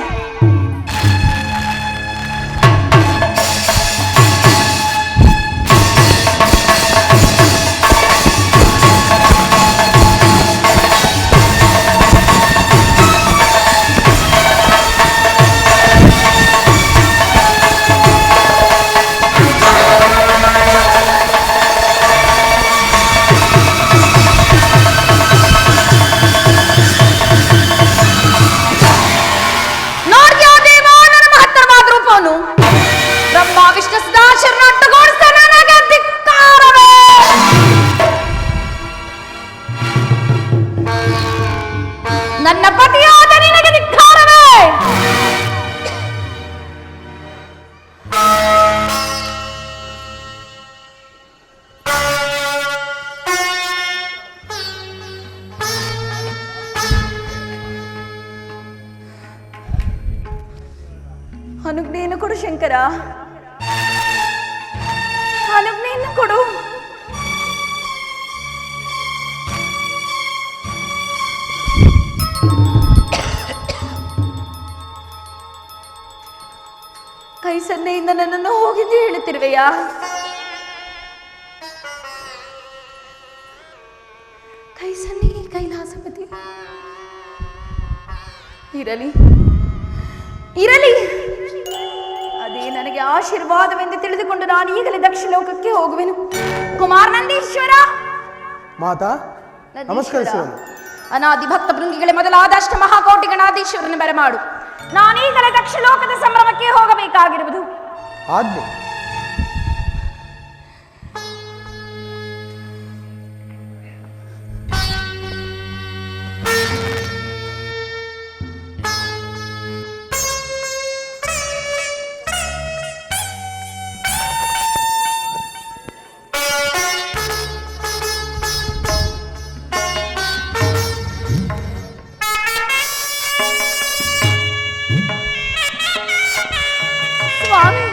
ನನ್ನ ಪತಿಯಾದ ನಿನಗೆ ಧಿಕ್ಕಾರವೇ ಅನುಜ್ಞೆಯನ್ನು ಕೊಡು ಶಂಕರ, ಅನುಜ್ಞೆಯನ್ನು ಕೊಡು. ಕೈ ಸನ್ನೆಯಿಂದ ನನ್ನನ್ನು ಹೋಗಿದ್ದು ಹೇಳುತ್ತಿರುವೆಯಾ? ಕೈ ಸನ್ನೆ ಕೈಲಾಸಪತಿ. ಇರಲಿ ಇರಲಿ, ಅದೇ ನನಗೆ ಆಶೀರ್ವಾದವೆಂದು ತಿಳಿದುಕೊಂಡು ನಾನು ಈಗಲೇ ದಕ್ಷಿಣ ಲೋಕಕ್ಕೆ ಹೋಗುವೆನು. ಕುಮಾರ ನಂದೀಶ್ವರ, ಮಾತಾ ನಮಸ್ಕರಿಸುವೆನು. ಅನಾದಿ ಭಕ್ತ ಭೃಂಗಿಗಳೇ ಮೊದಲಾದ ಅಷ್ಟ ಮಹಾಕೋಟಿ ಗಣಾಧೀಶ್ವರನ ಬರಮಾಡು. ನಾನೀಗಲೇ ದಕ್ಷಿಣ ಲೋಕದ ಸಂಭ್ರಮಕ್ಕೆ ಹೋಗಬೇಕಾಗಿರುವುದು. ಆಜ್ಞೆ. ಸ್ವಾಮಿ,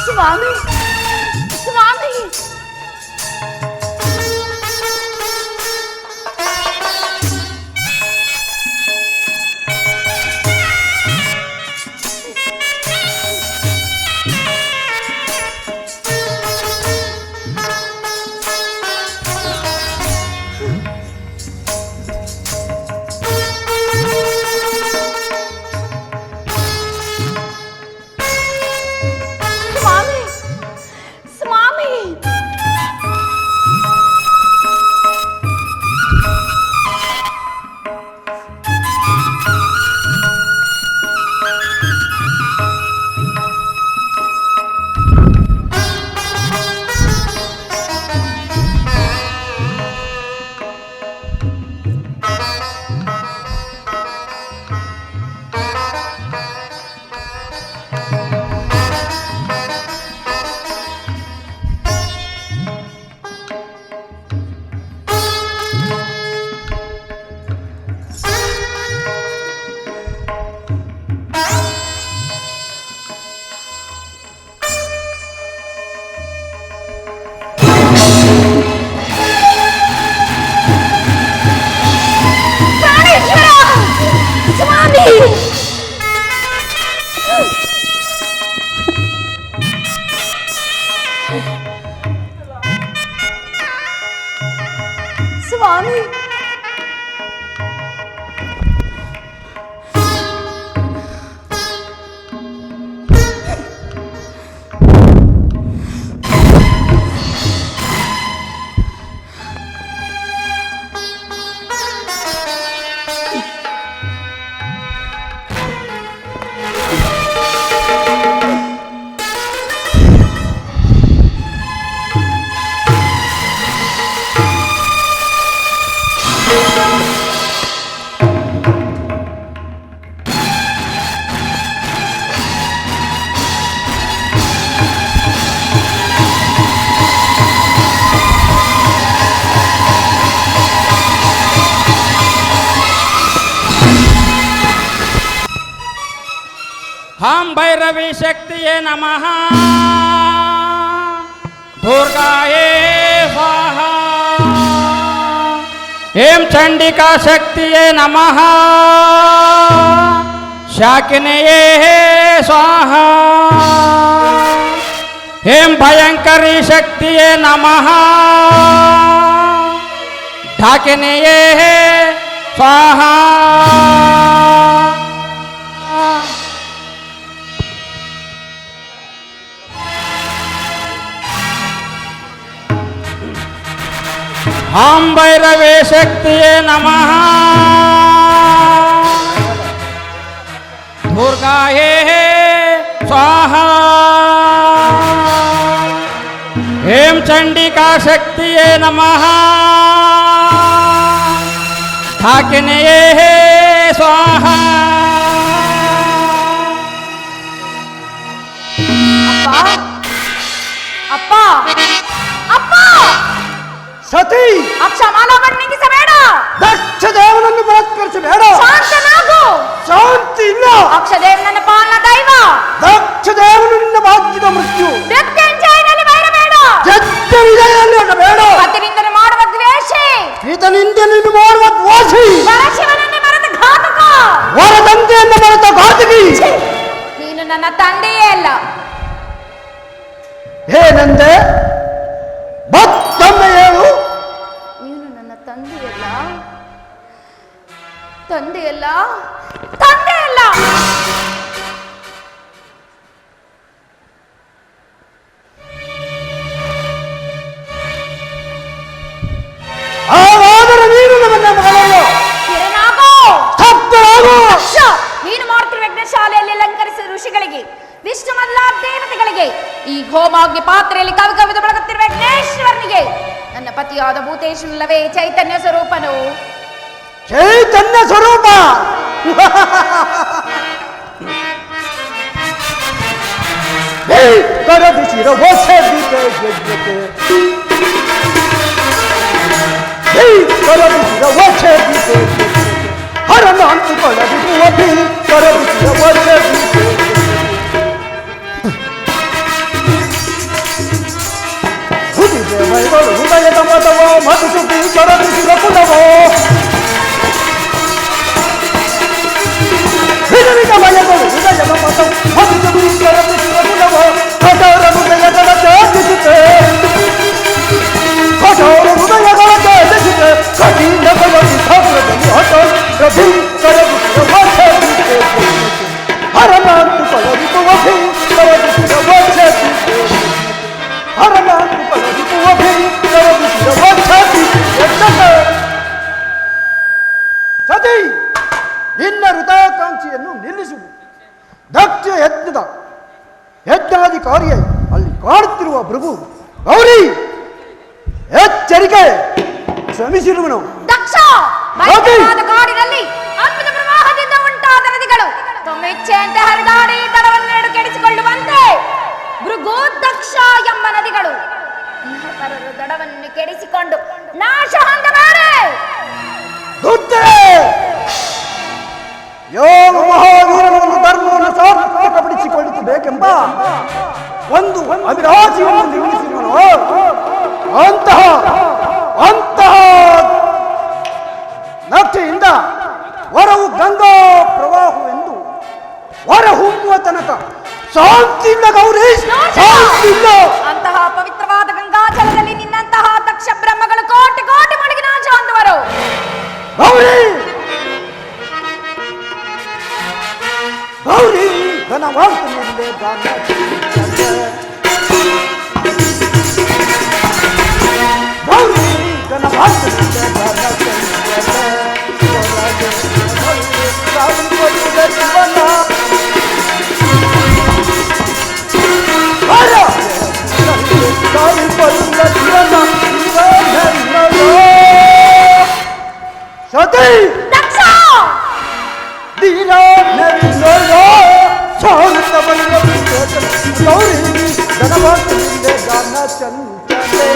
ಸ್ವಾಮಿ, ಸ್ವಾಮಿ, ಸ್ವಾಮಿ, हम भैरवी शक्तिये नमः दुर्गाये स्वाहा हेम चंडिका शक्तिये नमः शाकिनये स्वाहा हेम भयंकरी शक्तिये नमः ढाकिनये स्वाहा हम भैरवे शक्तिये नमः दुर्गाये स्वाहा हेम चंडिका शक्तिये नमः ढाकिनये स्वाहा ಅಪ್ಪ, ಅಪ್ಪ, ಸತಿ, ಅಕ್ಷಮಾಲ ವರ್ಣಿಸಬೇಡ. ದಕ್ಷ ದೇವನನ್ನು ಬಲಾತ್ಕರಿಸಬೇಡ. ಶಾಂತನಾಗು. ಶಾಂತಿ ಇಲ್ಲ. ಅಕ್ಷದೇವ್ ನನ್ನ ಪಾಲನ ದೈವ. ದಕ್ಷ ದೇವನು ನಿನ್ನ ಭಾಗ್ಯದ ಮೃತ್ಯು. ಮೃತ್ಯುಂಜಯನಲ್ಲಿ ಬೈರಬೇಡ. ಜಗ್ಗ ವಿಜಯಲ್ಲಿ ಬೇಡ. ಪತಿನಿಂದಲೇ ಮಾಡುವ ದ್ವೇಷಿ. ಈತನಿಂದ ನೀನು ಮಾಡುವ ದ್ವಾಸಿ. ಪರಶಿವನನ್ನೇ ಮರೆತ ಘಾತಕ. ವರದಂತೆಯನ್ನು ಮರೆತ ಘಾತಕಿ. ನೀನು ನನ್ನ ತಂದೆಯೇ ಅಲ್ಲ. ಏನಂದೆ? ಮತ್ತೊಮ್ಮೆ ಹೇಳು. ನೀನು ನನ್ನ ತಂದೆಯಲ್ಲ, ತಂದೆಯಲ್ಲ, ತಂದೆಯಲ್ಲ. ಹಾಗಾದರೆ ನೀನು ನನ್ನ ಮಗಳಲ್ಲ. ಕಿರಣಾಗೋ. ಸ್ತಬ್ಧರಾಗು. ನೀನು ಮಾಡ್ತಿರುವ ಯಜ್ಞಶಾಲೆಯಲ್ಲಿ ಅಲಂಕರಿಸಿದ ಋಷಿಗಳಿಗೆ, ವಿಷ್ಣು ಮೊದಲಾದ ದೇವತೆಗಳಿಗೆ, ಈ ಹೋಮಾಗ್ನಿ ಪಾತ್ರೆಯಲ್ಲಿ ಕವಿ ಕವಿದು ಬೆಳಗುತ್ತಿರುವ ಯಜ್ಞೇಶ್ವರನಿಗೆ ನನ್ನ ಪತಿಯಾದ ಭೂತೇಶ್ವರಲ್ಲವೇ ಚೈತನ್ಯ ಸ್ವರೂಪನು. ಚೈತನ್ಯ ಸ್ವರೂಪ. ಕರದಿಸಿರೋ ಕರದಿಸಿರೋ ಹರನ ಅಂತುಕೊಳ್ಳದಿರುವ ಕರದಿಸಿರೋ ಹೃದಯದ ಮತವೋ ಮಧುಸುದ್ದಿ ಕರದಿಸಿದ ಕುಲವೋ ಹಿರಿದ ಮಯಗಳು ಹೃದಯದ ಮತವು ಮಧುಸುದ್ದಿ ಕರದಿಸಿದ ಕುಲವೋ ಕಠೋರ ಹೃದಯಗಳ ತ್ಯಾಜಿಸುತ್ತೆ ಕಠೋರ ಹೃದಯಗಳ ತ್ಯಾಜಿಸುತ್ತೆ ಕಠಿಣ ಬಯಸಿ ಸಾಗರದಲ್ಲಿ ಹಠ ಪ್ರಭು ಕರದಿಸಿದ ವಚ ಹರನ ಅಂತುಕೊಳ್ಳದಿರುವ ಕರದಿಸಿದ ವಚ ಹರನ ಅಂತುಕೊಳ್ಳದಿರುವ ಕರದಿಸಿದ ವಚ ಸತಿ ನಿನ್ನ ಹೃದಯಾಕಾಂಕ್ಷೆಯನ್ನು ನಿಲ್ಲಿಸು. ದಕ್ಷ ಯಜ್ಞದ ಯಜ್ಞಾಧಿಕಾರಿಯೇ ಅಲ್ಲಿ ಕಾಣುತ್ತಿರುವ ಭೃಗು ಗೌರಿ ಎಚ್ಚರಿಕೆ. ಶ್ರಮಿಸಿರುವನು ದಕ್ಷ ಭಯಂಕರವಾದ ಕಾಡಿನಲ್ಲಿ ಅದ್ಭುತ ಪ್ರವಾಹದಿಂದ ಉಂಟಾದ ನದಿಗಳು ತಮ್ಮ ಇಚ್ಛೆಯಂತೆ ಹರಿದಾಡಿ ದಡವನ್ನೆರಡು ಕೆಡಿಸಿಕೊಳ್ಳುವಂತೆ ಭೃಗು ದಕ್ಷ ಎಂಬ ನದಿಗಳು ಇಹಪರರ ದಡವನ್ನು ಕೆಡಿಸಿಕೊಂಡು ನಾಶ ಹೊಂದಬೇರೆ. ಯೋಗ ಮಹಾವೀರನನ್ನು ಧರ್ಮವನ್ನು ಸಾರ್ಥಕಪಡಿಸಿಕೊಳ್ಳಬೇಕೆಂಬ ಒಂದು ಅಭಿಲಾಷೆಯನ್ನು ನಿರ್ಮಿಸಿರುವನು. ಅಂತಹ ನಕ್ಷೆಯಿಂದ ಹೊರವು ಗಂಗಾ ಪ್ರವಾಹವೆಂದು ಹೊರ ಹೊಮ್ಮುವ ತನಕ ಶಾಂತಿ ಇಲ್ಲ ಗೌರಿ, ಶಾಂತಿ ಇಲ್ಲ. ಅಂತಹ ಪವಿತ್ರವಾದ ಗಾನ ಚಂಚಲೆ ಗೌರಿ ಗಣಭಾಷಣದ ಗಾನ ಚಂಚಲೆ ಹೊರಗೆ ಕಾಲಿಕೊಳ್ಳುವ ಜೀವನ ಕಾಲಿಕೊಳ್ಳುವ ಜೀವನ ಸತಿ ದಕ್ಷ ಗೌರಿ ಗಣಭಾಷಣದ ಗಾನ ಚಂಚಲೆ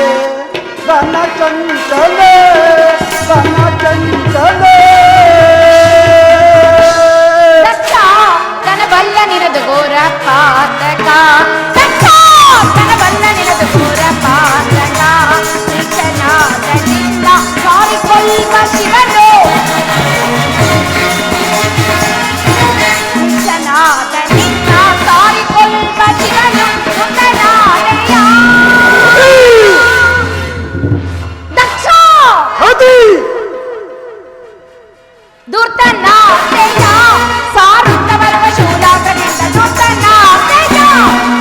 ಗಾನ ಚಂಚಲೆ ಗಾನ ಚಂಚಲೆ ದಕ್ಷ ಕನಬಲ್ಲ ನಿನದು ಘೋರ ಪಾತಕ ದಕ್ಷ ಕನಬಲ್ಲ ನಿನದು ಘೋರ ಪಾತಕ ನಿನ್ನ ಕಾರಿಕೊಳ್ಳುವ ಶಿವನು ನಿನ್ನ ಕಾರಿಕೊಳ್ಳುವ ಶಿವನು ಸುಂದರಾಲಯ ದಕ್ಷ ದುರ್ತನ ತೇಜ ಸಾರುತ್ತ ಬರುವ ಶೂಲಾಕನಿಂದ ದುರ್ತನ ತೇಜ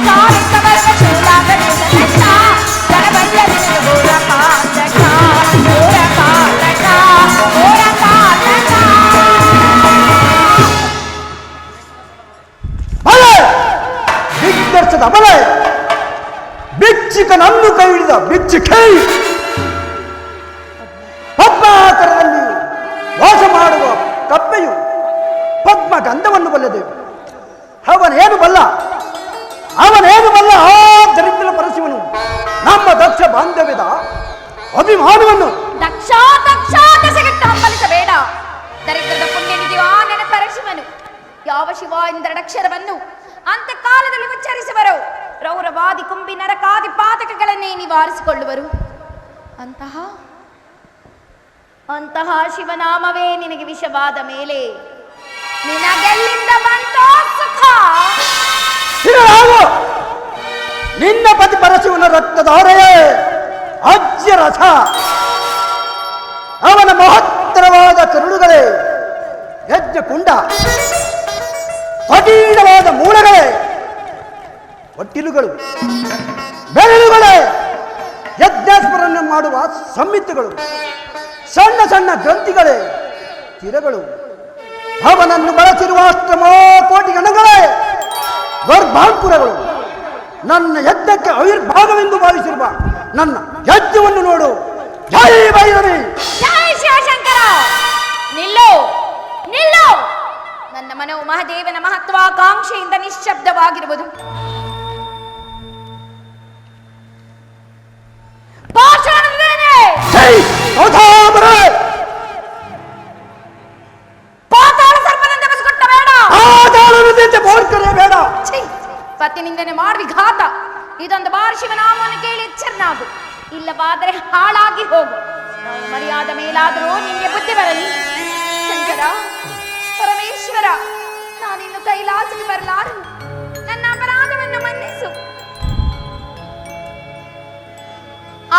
ಸಾರುತ್ತ ಬರುವ ಶೂಲಾಕನಿಂದ ದಕ್ಷ ಕರಬಲ್ಲದಿನ ಘೋರ ಪಾತಕ ಘೋರ ಪಾತಕ ಘೋರ ಪಾತಕ ಬಲೆ ದಿಗ್ದರ್ಶದ ಬಲೆ ಬಿಚ್ಚಿಕನನ್ನು ಕೈ ಹಿಡಿದ ಬಿಚ್ಚಿಕೈ ಪದ್ಮಾಕರದಲ್ಲಿ ವಾಸ ಮಾಡುವ ಕಪ್ಪೆಯು ಪದ್ಮ ಗಂಧವನ್ನು ಬಲ್ಲದೆ ಅವನೇನು ಬಲ್ಲ ಆ ದರಿದ್ರ ಪರಶಿವನು ನಮ್ಮ ದಕ್ಷ ಬಾಂಧವ್ಯದ ಅಭಿಮಾನವನ್ನು ದಕ್ಷ ದಕ್ಷ ದಶಗೆಟ್ಟ ಹಂಬಲಿಸಬೇಡ ದರಿದ್ರದ ಪುಣ್ಯನಿಧಿಯು ಆ ನನ್ನ ಪರಶಿವನು ಯಾವ ಶಿವ ಎಂದೆರಡಕ್ಷರವನ್ನು ಅಂತಕಾಲದಲ್ಲಿ ಉಚ್ಚರಿಸುವರು ರೌರವಾದಿ ಕುಂಬಿ ನರಕಾದಿ ಪಾತಕಗಳನ್ನೇ ನಿವಾರಿಸಿಕೊಳ್ಳುವರು ಅಂತಹ ಶಿವನಾಮವೇ ನಿನಗೆ ವಿಷವಾದ ಮೇಲೆ ನಿನಗೆಲ್ಲಿಂದ ಬಂತೋ ಸುಖ ತಿರುಗಾಗು. ನಿನ್ನ ಪತಿ ಪರಶಿವನ ರಕ್ತಧಾರೆಯೇ ಅಜ್ಯ ರಥ ಅವನ ಮಹತ್ತರವಾದ ಕರುಳುಗಳೇ ಯಜ್ಞ ಕುಂಡ ಕಠಿಣವಾದ ಮೂಳೆಗಳೇ ಒಟ್ಟಿಲುಗಳು ಬೆರಳುಗಳೇ ಯಜ್ಞಾಸ್ಮರಣ ಮಾಡುವ ಸಂಹಿತೆಗಳು ಸಣ್ಣ ಸಣ್ಣ ಗ್ರಂಥಿಗಳೇ ತಿರಗಳು ಅವನನ್ನು ಬಳಸಿರುವ ಅಷ್ಟಮೋ ಕೋಟಿ ಗಣಗಳೇ ಗರ್ಭಾಂಕುರಗಳು ನನ್ನ ಯಜ್ಞಕ್ಕೆ ಆವಿರ್ಭಾಗವೆಂದು ಭಾವಿಸಿರುವ ನನ್ನ ಯಜ್ಞವನ್ನು ನೋಡು. ಜೈ ಭೈರವಿ, ಜೈ ಶಿವಶಂಕರ. ನಿಲ್ಲು ನಿಲ್ಲು. ನನ್ನ ಮನವು ಮಹಾದೇವನ ಮಹತ್ವಾಕಾಂಕ್ಷೆಯಿಂದ ನಿಶ್ಶಬ್ದವಾಗಿರುವುದು. ಜೈ ಸೌಧಾಮರೆ. ಪಾತಾಳ ಸರ್ಪದಂತೆ ಬಸಕೊಟ್ಟ ಬೇಡ, ಪಾತಾಳದಂತೆ ಬೋರ್ಕರೆ ಬೇಡ. ಪತಿನಿಂದನೆ ಮಾಡಿ ಘಾತ. ಇದೊಂದು ಬಾರಿ ಶಿವನಾಮವನ್ನು ಕೇಳಿ ಎಚ್ಚರನಾಗು, ಇಲ್ಲವಾದರೆ ಹಾಳಾಗಿ ಹೋಗು. ಮರ್ಯಾದ ಮೇಲಾದರೂ ನಿನಗೆ ಬುದ್ಧಿ ಬರಲಿ. ಶಂಕರ, ಪರಮೇಶ್ವರ, ನಾನಿನ್ನು ಕೈಲಾಸಕ್ಕೆ ಬರಲಾರನು. ನನ್ನ ಅಪರಾಧವನ್ನು ಮನ್ನಿಸು.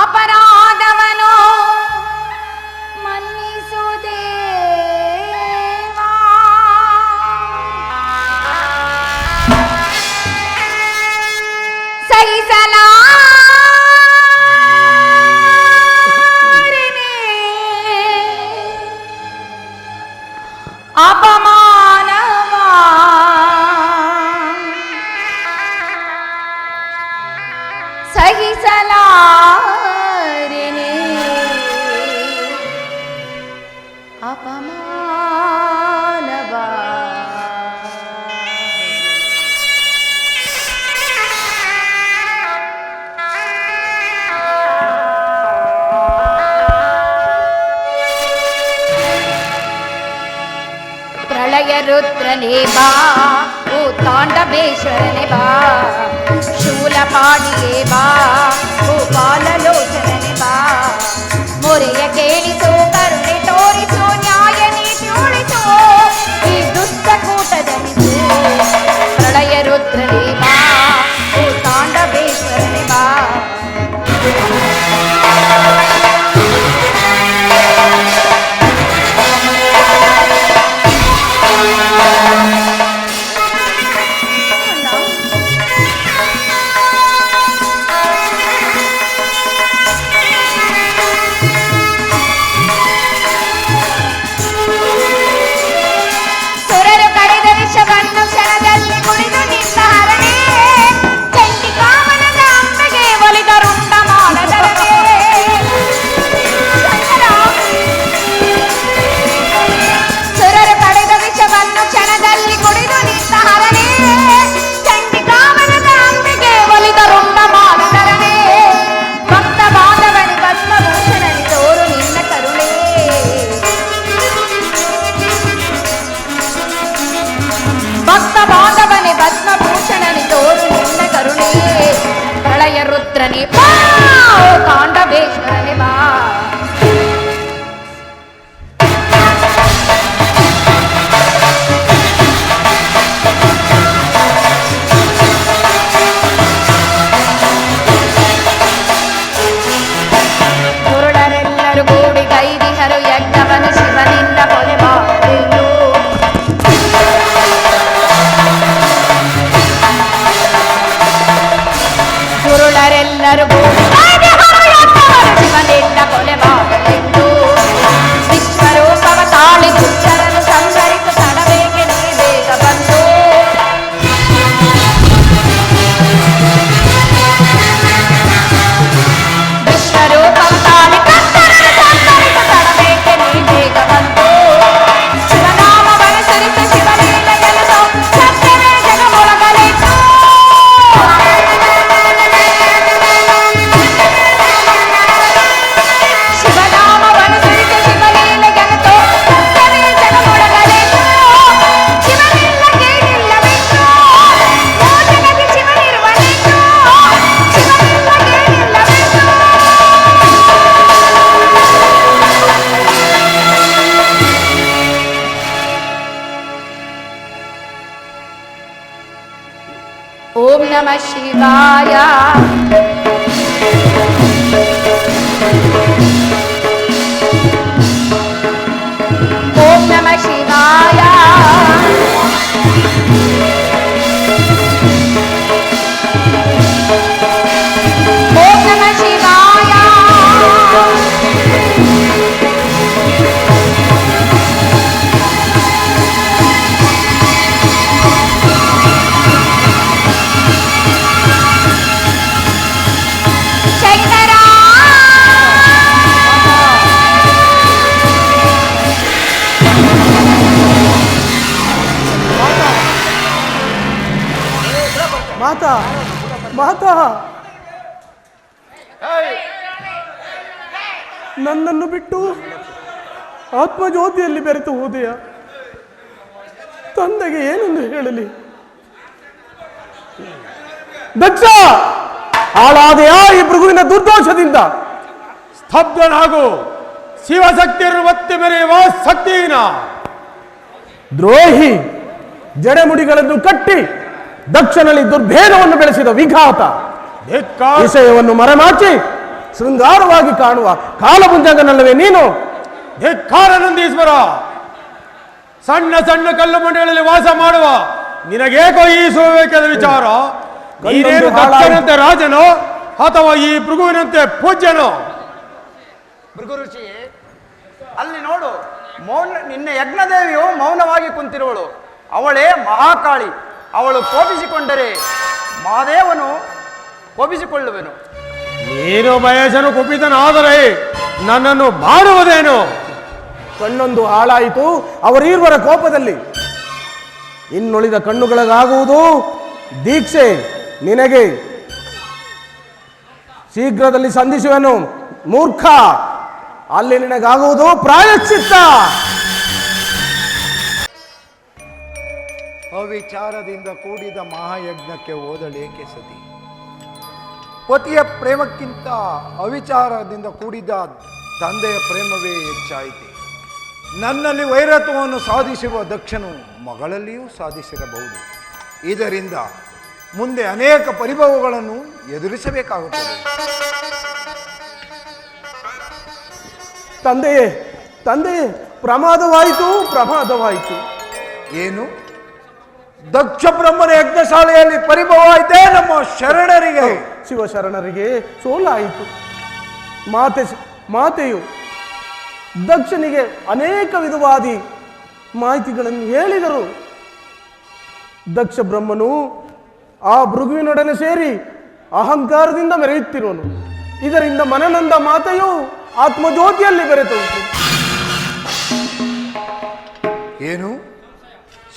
ಅಪರಾಧವನು ಮನ್ನಿಸು ದೇವಾ. ಸಹಿಸಲಾರೆನೆ ಅಪಮಾನವಾ. ಸಹಿಸಲಾರೆನೆ ಅಪಮಾನವಾ. ಪ್ರಳಯ ರುದ್ರನೇ ಬಾ, ಓ ತಾಂಡವೇಶ್ವರನೇ ಬಾ. ಶೂಲಪಾಣಿಯೇ ಬಾ, ಓ ಬಾಲಲೋಚನನೇ ಬಾ. ಮೊರೆಯ ಕೇಳಿಸು, ಕರುಣೆ ತೋರಿಸು, ನ್ಯಾಯ ನೀತಿ ಉಳಿಸು, ಈ ದುಷ್ಟ ಕೂಟದನಿಸು. ಪ್ರಳಯ ರುದ್ರನೇ ಬಾ, ಓ ತಾಂಡವೇಶ್ವರನೇ ಬಾ. ರುದ್ರನೇ ಬಾ, ಓ ತಾಂಡವೇಶ್ವರನೇ ಬಾ. ಗುರುಡರೆಲ್ಲರೂ ಕೂಡಿ ಗೈದಿಹರು ಯಜ್ಞವನ್ನು ಶಿವನಿಂದ ಕೊಲೆ ಮಾಡಿದ್ರು. ಗುರುಡರೆಲ್ಲರೂ ಕೂಡಿ ಗೈದಿಹರು ಯಜ್ಞವನ್ನು ಶಿವನಿಂದ ಕೊಲೆ ಮಾಡಲೆಂದು ವಿಶ್ವರೂಪವ ತಾಳಿ ದುಷ್ಟರನ್ನು ಸಂಹರಿಸಿ ತಡಬೇಕೆ ನೀ ಬೇಗ ಬಂದು. ವಿಶ್ವರೂಪವ ತಾಳಿ ದುಷ್ಟರನ್ನು ಸಂಹರಿಸಿ ತಡಬೇಕೆ ನೀ ಬೇಗ ಬಂದು. ಶಿವನಾಮವನ್ನು ಸುರಿಸಿ ಶಿವಲೀಲೆಯನ್ನು ಸತ್ಯವೇ ಜಗಮೊಳಗಲಿಟ್ಟು. ಶಿವನಾಮವನ್ನು ಸುರಿಸಿ ಶಿವಲೀಲೆಯನ್ನು ಸತ್ಯವೇ ಜಗಮೊಳಗಲಿಟ್ಟು. ಶಿವನಿಲ್ಲ ಕೇಳಿಲ್ಲವೆಂದು ಮೋಸಗತಿ ಶಿವನಿರುವನೆಂದು. ಶಿವನಿಲ್ಲ ಕೇಳಿಲ್ಲವೆಂದು. ಓಂ ನಮಃ ಶಿವಾಯ. ಓಂ ನಮಃ ಶಿವಾಯ. ಓಂ ನಮಃ ಶಿವಾಯ. ಶಂಕರ ಮಾತಾ ಮಾತಾ, ನನ್ನನ್ನು ಬಿಟ್ಟು ಆತ್ಮಜ್ಯೋತಿಯಲ್ಲಿ ಬೆರೆತು ಹೋದೆಯ? ತಂದೆಗೆ ಏನೆಂದು ಹೇಳಲಿ? ದಕ್ಷ, ಹಾಳಾದೆಯಾ ಈ ಭೃಗುವಿನ ದುರ್ದೋಷದಿಂದ? ಸ್ತಬ್ಧನಾಗು. ಶಿವಶಕ್ತಿಯನ್ನು ಒತ್ತಿ ಮೆರೆಯುವ ಶಕ್ತಿಹೀನ ದ್ರೋಹಿ, ಜಡೆಮುಡಿಗಳನ್ನು ಕಟ್ಟಿ ದಕ್ಷನಲ್ಲಿ ದುರ್ಭೇದವನ್ನು ಬೆಳೆಸಿದ ವಿಘಾತ. ವಿಷಯವನ್ನು ಮರೆಮಾಚಿ ಶೃಂಗಾರವಾಗಿ ಕಾಣುವ ಕಾಲಪುಂಜಂಗನಲ್ಲವೇ ನೀನು? ಧಿಕ್ಕಾರ ನಂದೀಶ್ವರ. ಸಣ್ಣ ಸಣ್ಣ ಕಲ್ಲು ಬಂಡೆಗಳಲ್ಲಿ ವಾಸ ಮಾಡುವ ನಿನಗೇಕೋ ಈ ಸೋಬೇಕಾದ ವಿಚಾರ? ನೀನೇನು ದಕ್ಷನಂತೆ ರಾಜನೋ ಅಥವಾ ಈ ಭೃಗುವಿನಂತೆ ಪೂಜ್ಯನೋ? ಭೃಗು ಋಷಿ, ಅಲ್ಲಿ ನೋಡು, ನಿನ್ನ ಯಜ್ಞದೇವಿಯು ಮೌನವಾಗಿ ಕುಂತಿರುವಳು. ಅವಳೇ ಮಹಾಕಾಳಿ. ಅವಳು ಕೋಪಿಸಿಕೊಂಡರೆ ಮಹಾದೇವನು ಕೋಪಿಸಿಕೊಳ್ಳುವೆನು. ನೀನು ಮಹೇಶನು ಕುಪಿತನಾದರೆ ನನ್ನನ್ನು ಮಾಡುವುದೇನು? ಕಣ್ಣೊಂದು ಹಾಳಾಯಿತು ಅವರೀರ್ವರ ಕೋಪದಲ್ಲಿ. ಇನ್ನುಳಿದ ಕಣ್ಣುಗಳಿಗಾಗುವುದು ದೀಕ್ಷೆ ನಿನಗೆ. ಶೀಘ್ರದಲ್ಲಿ ಸಂಧಿಸುವೆನು ಮೂರ್ಖ. ಅಲ್ಲಿ ನಿನಗಾಗುವುದು ಪ್ರಾಯಶ್ಚಿತ್ತ. ಅವಿಚಾರದಿಂದ ಕೂಡಿದ ಮಹಾಯಜ್ಞಕ್ಕೆ ಓದಲೇಕೆ ಸತಿ? ಪತಿಯ ಪ್ರೇಮಕ್ಕಿಂತ ಅವಿಚಾರದಿಂದ ಕೂಡಿದ ತಂದೆಯ ಪ್ರೇಮವೇ ಹೆಚ್ಚಾಯಿತು. ನನ್ನಲ್ಲಿ ವೈರತ್ವವನ್ನು ಸಾಧಿಸಿರುವ ದಕ್ಷನು ಮಗಳಲ್ಲಿಯೂ ಸಾಧಿಸಿರಬಹುದು. ಇದರಿಂದ ಮುಂದೆ ಅನೇಕ ಪರಿಭವಗಳನ್ನು ಎದುರಿಸಬೇಕಾಗುತ್ತದೆ. ತಂದೆಯೇ ತಂದೆಯೇ, ಪ್ರಮಾದವಾಯಿತು. ಏನು? ದಕ್ಷ ಬ್ರಹ್ಮನ ಯಜ್ಞಶಾಲೆಯಲ್ಲಿ ಪರಿಭವ ಆಯಿತೇ ನಮ್ಮ ಶರಣರಿಗೆ? ಶಿವಶರಣರಿಗೆ ಸೋಲಾಯಿತು. ಮಾತೆಯು ದಕ್ಷನಿಗೆ ಅನೇಕ ವಿಧವಾದಿ ಮಾಹಿತಿಗಳನ್ನು ಹೇಳಿದರು. ದಕ್ಷ ಬ್ರಹ್ಮನು ಆ ಭೃಗುವಿನೊಡನೆ ಸೇರಿ ಅಹಂಕಾರದಿಂದ ಮೆರೆಯುತ್ತಿರುವನು. ಇದರಿಂದ ಮನನಂದ ಮಾತೆಯು ಆತ್ಮಜ್ಯೋತಿಯಲ್ಲಿ ಬೆರೆತುಂಟು. ಏನು?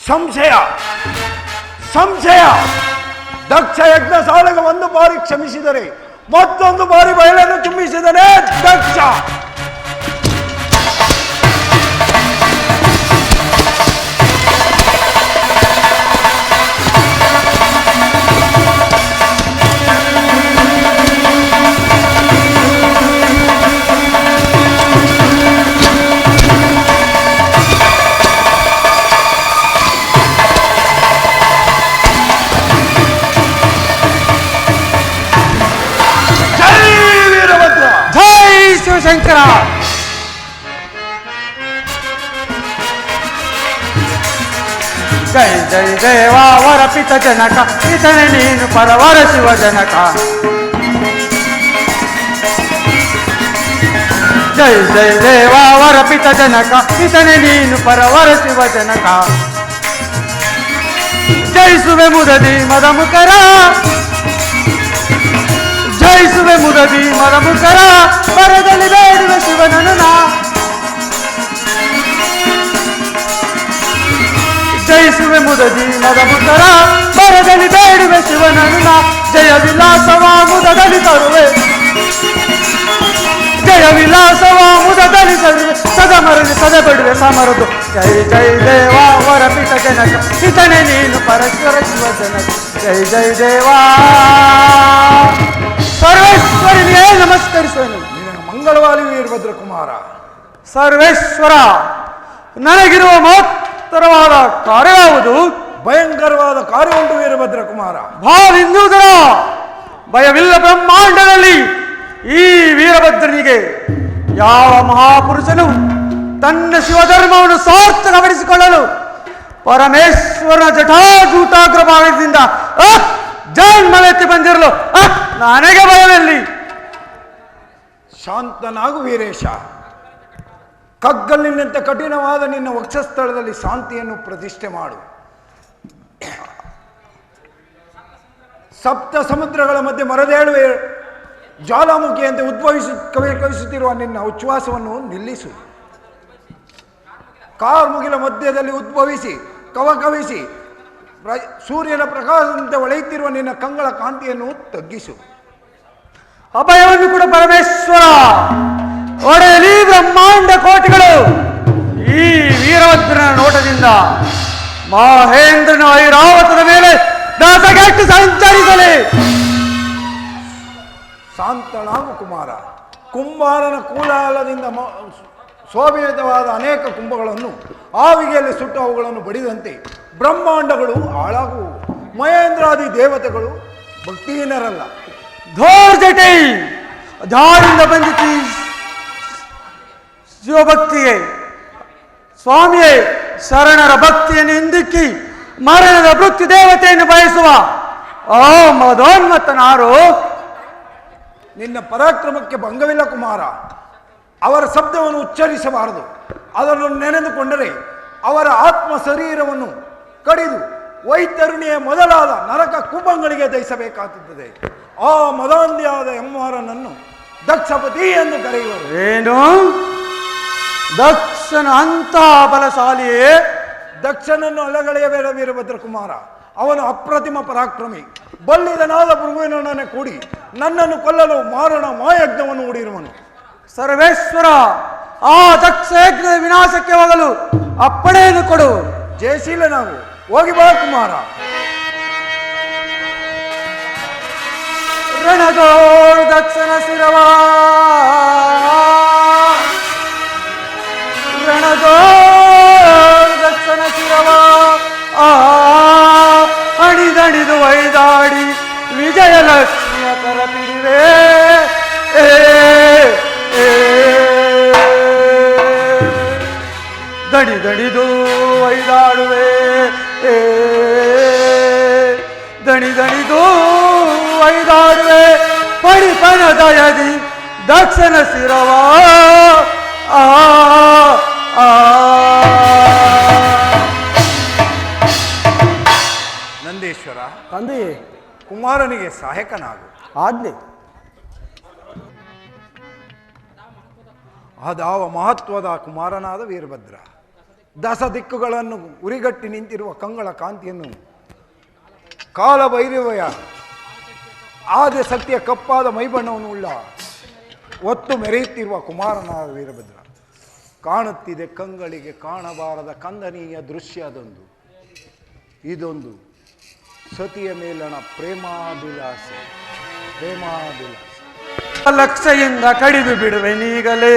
ಸಂಶಯ ದಕ್ಷ ಯಜ್ಞ ಸಾಲೆಗೆ ಒಂದು ಬಾರಿ ಕ್ಷಮಿಸಿದರೆ ಮತ್ತೊಂದು ಬಾರಿ ಬಯಲನ್ನು ಚುಂಬಿಸಿದರೆ ದಕ್ಷ. ಶಂಕರ. ಜೈ ಜೈ ದೇವಾ ವರ ಪಿತ ಜನಕ, ಪಿತನೆ ನೀನು ಪರವರ ಶಿವ ಜನಕ. ಜೈ ಜೈ ದೇವಾ ವರ ಪಿತ ಜನಕ, ಪಿತನೆ ನೀನು ಪರವರ ಶಿವ ಜನಕ. ಜಯಿಸುವೆ ಮುದದಿ ಮದ ಮುಖರ, ಜಯಿಸುವೆ ಮುದದಿ ಮದ ಮುಖರ, ಬರದಲ್ಲಿ ಬೇಡುವೆ ಶಿವನನು ನಾ. ಜಯಿಸುವೆ ಮುದದಿ ಮದ ಮುಖರ, ಬರದಲ್ಲಿ ಬೇಡುವೆ ಶಿವನನು ನಾ. ಜಯ ವಿಲಾಸವ ಮುದದಲ್ಲಿ ತರುವೆ, ಜಯ ವಿಲಾಸವ ಮುದದಲ್ಲಿ ತರುವೆ, ಸದ ಮರಳಿ ಸದ ಬಿಡುವೆ ಸಮರದು. ಜೈ ಜೈ ದೇವಾ ವರ ಪಿತ ಜನಕ, ಪಿತನೆ ನೀನು ಪರಸ್ಪರ ಶಿವ ಜನಕ. ಜೈ ಜೈ ದೇವಾ ಸರ್ವೇಶ್ವರನಿಯೇ ನಮಸ್ಕರಿಸುವೆನು. ನಿನಗೆ ಮಂಗಳವಾದಿ ವೀರಭದ್ರ ಕುಮಾರ. ಸರ್ವೇಶ್ವರ, ನನಗಿರುವ ಮಹತ್ತರವಾದ ಕಾರ್ಯ ಯಾವುದು? ಭಯಂಕರವಾದ ಕಾರ್ಯ ಉಂಟು ವೀರಭದ್ರ ಕುಮಾರ. ಭಾವಿಂದುದರ ಭಯವಿಲ್ಲ ಬ್ರಹ್ಮಾಂಡದಲ್ಲಿ. ಈ ವೀರಭದ್ರನಿಗೆ ಯಾವ ಮಹಾಪುರುಷನು ತನ್ನ ಶಿವಧರ್ಮವನ್ನು ಸಾರ್ಥಕಪಡಿಸಿಕೊಳ್ಳಲು ಪರಮೇಶ್ವರನ ಜಟಾಜೂಟಾಗ್ರ ಭಾಗದಿಂದ ಜನ್ಮವೆತ್ತಿ ಬಂದಿರಲು ನನಗೆ ಭಯವೆಲ್ಲಿ? ಶಾಂತನಾಗು ವೀರೇಶ. ಕಗ್ಗಲ್ಲಿನಂತೆ ಕಠಿಣವಾದ ನಿನ್ನ ವಕ್ಷಸ್ಥಳದಲ್ಲಿ ಶಾಂತಿಯನ್ನು ಪ್ರತಿಷ್ಠೆ ಮಾಡು. ಸಪ್ತ ಸಮುದ್ರಗಳ ಮಧ್ಯೆ ಮರದೇಳುವೆ ಜ್ವಾಲಾಮುಖಿಯಂತೆ ಕವಿಸುತ್ತಿರುವ ನಿನ್ನ ಉಚ್ಛ್ವಾಸವನ್ನು ನಿಲ್ಲಿಸು. ಕಾರ್ಮುಗಿಲ ಮಧ್ಯದಲ್ಲಿ ಉದ್ಭವಿಸಿ ಕವಿಸಿ ಸೂರ್ಯನ ಪ್ರಕಾಶದಂತೆ ಹೊಳೆಯುತ್ತಿರುವ ನಿನ್ನ ಕಂಗಳ ಕಾಂತಿಯನ್ನು ತಗ್ಗಿಸು. ಅಭಯವನ್ನು ಕೂಡ ಪರಮೇಶ್ವರ. ಒಡೆಯಲಿ ಬ್ರಹ್ಮಾಂಡ ಕೋಟಿಗಳು ಈ ವೀರಭದ್ರನ ನೋಟದಿಂದ ಮಹೇಂದ್ರನ ಐರಾವತದ ಮೇಲೆ ದಾಸಗೆಟ್ಟು ಸಂಚರಿಸಲಿ. ಶಾಂತನಾಗು ಕುಮಾರ. ಕುಂಬಾರನ ಕೂಲಾಲದಿಂದ ಶೋಭಿತವಾದ ಅನೇಕ ಕುಂಭಗಳನ್ನು ಆವಿಗೆಯಲ್ಲಿ ಸುಟ್ಟು ಅವುಗಳನ್ನು ಬಡಿದಂತೆ ಬ್ರಹ್ಮಾಂಡಗಳು ಹಾಳಾಗುವು. ಮಹೇಂದ್ರಾದಿ ದೇವತೆಗಳು ಭಕ್ತಿಹೀನರಲ್ಲ. ಧೋರ್ಜಟೈ ಧಾರಿಂದ ಬಂದಿತಿ ಶಿವಭಕ್ತಿಯೇ. ಸ್ವಾಮಿಯೇ, ಶರಣರ ಭಕ್ತಿಯನ್ನು ಹಿಂದಿಕ್ಕಿ ಮರಣದ ಮೃತ್ಯು ದೇವತೆಯನ್ನು ಬಯಸುವ ಆ ಮದೋನ್ಮತ್ತನಾರು. ನಿನ್ನ ಪರಾಕ್ರಮಕ್ಕೆ ಭಂಗವಿಲ್ಲ ಕುಮಾರ. ಅವರ ಶಬ್ದವನ್ನು ಉಚ್ಚರಿಸಬಾರದು. ಅದನ್ನು ನೆನೆದುಕೊಂಡರೆ ಅವರ ಆತ್ಮ ಶರೀರವನ್ನು ಕಡಿದು ವೈತರುಣಿಯ ಮೊದಲಾದ ನರಕ ಕುಂಭಗಳಿಗೆ ದಹಿಸಬೇಕಾಗುತ್ತದೆ. ಆ ಮದಾಂಧಿಯಾದ ಎಮ್ಮಾರನನ್ನು ದಕ್ಷಪತಿ ಎಂದು ಕರೆಯುವರು. ಏನು? ದಕ್ಷನ ಅಂತ ಬಲಶಾಲಿಯೇ? ದಕ್ಷನನ್ನು ಅಲಗಳೆಯಬೇಡ ವೀರಭದ್ರ ಕುಮಾರ. ಅವನು ಅಪ್ರತಿಮ ಪರಾಕ್ರಮಿ. ಬಲ್ಲಿದನಾದ ಭೃಗುವಿನೊಡನೆ ಕೂಡಿ ನನ್ನನ್ನು ಕೊಲ್ಲಲು ಮಾರಣ ಮಾಯಜ್ಞವನ್ನು ಹೂಡಿರುವನು. ಸರ್ವೇಶ್ವರ, ಆ ದಕ್ಷ ಯಜ್ಞದ ವಿನಾಶಕ್ಕೆ ಹೋಗಲು ಅಪ್ಪಣೆಯನ್ನು ಕೊಡು. ಜಯಶೀಲ ನಾವು ಹೋಗಿ ಬಾ ಕುಮಾರ. ರಣದೋಳ್ ದಕ್ಷನ ಶಿರವ, ರಣದೋಳ್ ದಕ್ಷನ ಶಿರವ ಅಣಿದಣಿದು ಒಯ್ದಾಡಿ ವಿಜಯಲಕ್ಷ್ಮಿಯ ಕರಪಿಡಿವೆ. ದಣಿ ದಣಿದು ಒಯ್ದಾಡುವೆ, ದಣಿ ದಣಿದು ಒಯ್ದಾಡುವೆ ಪಡಿಪನ ದಯದಿ ದಕ್ಷನ ಶಿರವ. ನಂದೀಶ್ವರ, ತಂದೆಯೇ, ಕುಮಾರನಿಗೆ ಸಹಾಯಕನಾಗು. ಆಜ್ಞೆ. ಅದಾವ ಮಹತ್ವದ ಕುಮಾರನಾದ ವೀರಭದ್ರ. ದಸ ದಿಕ್ಕುಗಳನ್ನು ಉರಿಗಟ್ಟಿ ನಿಂತಿರುವ ಕಂಗಳ ಕಾಂತಿಯನ್ನು ಕಾಲಭೈರವಯ ಆದ್ಯ ಶಕ್ತಿಯ ಕಪ್ಪಾದ ಮೈಬಣ್ಣವನ್ನು ಉಳ್ಳ ಒತ್ತು ಮೆರೆಯುತ್ತಿರುವ ಕುಮಾರನಾದ ವೀರಭದ್ರ. ಕಾಣುತ್ತಿದೆ ಕಂಗಳಿಗೆ ಕಾಣಬಾರದ ಕಂದನೀಯ ದೃಶ್ಯ ಅದೊಂದು. ಇದೊಂದು ಸತಿಯ ಮೇಲಣ ಪ್ರೇಮಾಭಿಲಾಸೆ. ಲಕ್ಷೆಯಿಂದ ಕಡಿದು ಬಿಡುವೆ ನೀಗಲೇ.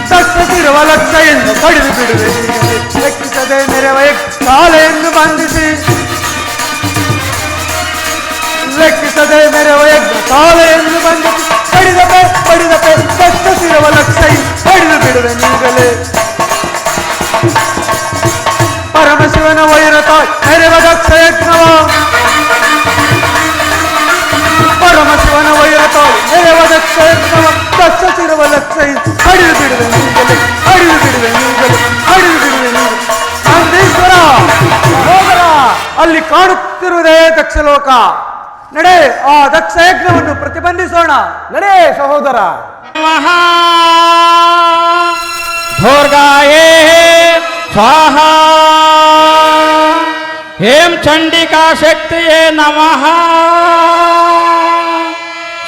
ದಕ್ಷಿರುವ ಲಕ್ಷೆಯಿಂದ ಕಡಿದು ಬಿಡುವೆ ನೀಗಲೇ. ಲೆಕ್ಕಿಸದೆ ನೆರವ ಕಾಲೆಯನ್ನು ಬಂಧಿಸಿ, ಲೆಕ್ಕಿಸದೆ ನೆರವ ಕಾಲೆಯನ್ನು ಬಂಧಿಸಿ ದಕ್ಷ ಶಿರವ ಲಕ್ಷ ಹಡಿದು ಬಿಡುವೆ ನೀಗಲು ಹಡಿದು ಬಿಡುವೆ ನೀಗಲು ಹಡಿದು ಬಿಡುವೆ ನೀರು ನಂದೀಶ್ವರ ಸಹೋದರ, ಅಲ್ಲಿ ಕಾಣುತ್ತಿರುವುದೇ ದಕ್ಷಲೋಕ. ನಡೆ, ಆ ದಕ್ಷ ಯಜ್ಞವನ್ನು ಪ್ರತಿಬಂಧಿಸೋಣ. ನಡೆ ಸಹೋದರ. ಮಹಾ ಧೋರ್ಗಾಯೇ ಸ್ವಾಹಾ ಹೇಂ ಚಂಡಿಕಾ ಶಕ್ತಿಯೇ ನಮಃ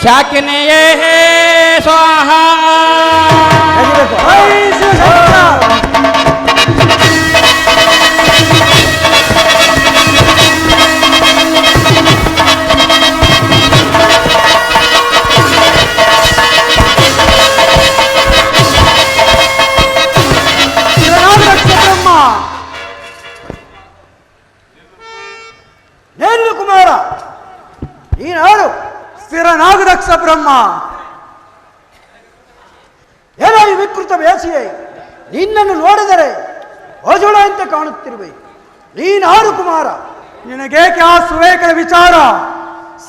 ಶಾಕಿನಿಯೇ ಸ್ವಾಹಾ ಜೈ ಶಿವಶಂಕರ. ಏನು ಕುಮಾರ, ನೀನಾರು ಸ್ಥಿರನಾಗು ದಕ್ಷ ಬ್ರಹ್ಮ. ಏನೋ ಈ ವಿಕೃತ ಬೇಸಿಗೆ, ನಿನ್ನನ್ನು ನೋಡಿದರೆ ಅಜುಳ ಅಂತ ಕಾಣುತ್ತಿರುವೆ. ನೀನಾರು ಕುಮಾರ? ನಿನಗೇಕೆ ಆ ಸುವೇಕದ ವಿಚಾರ?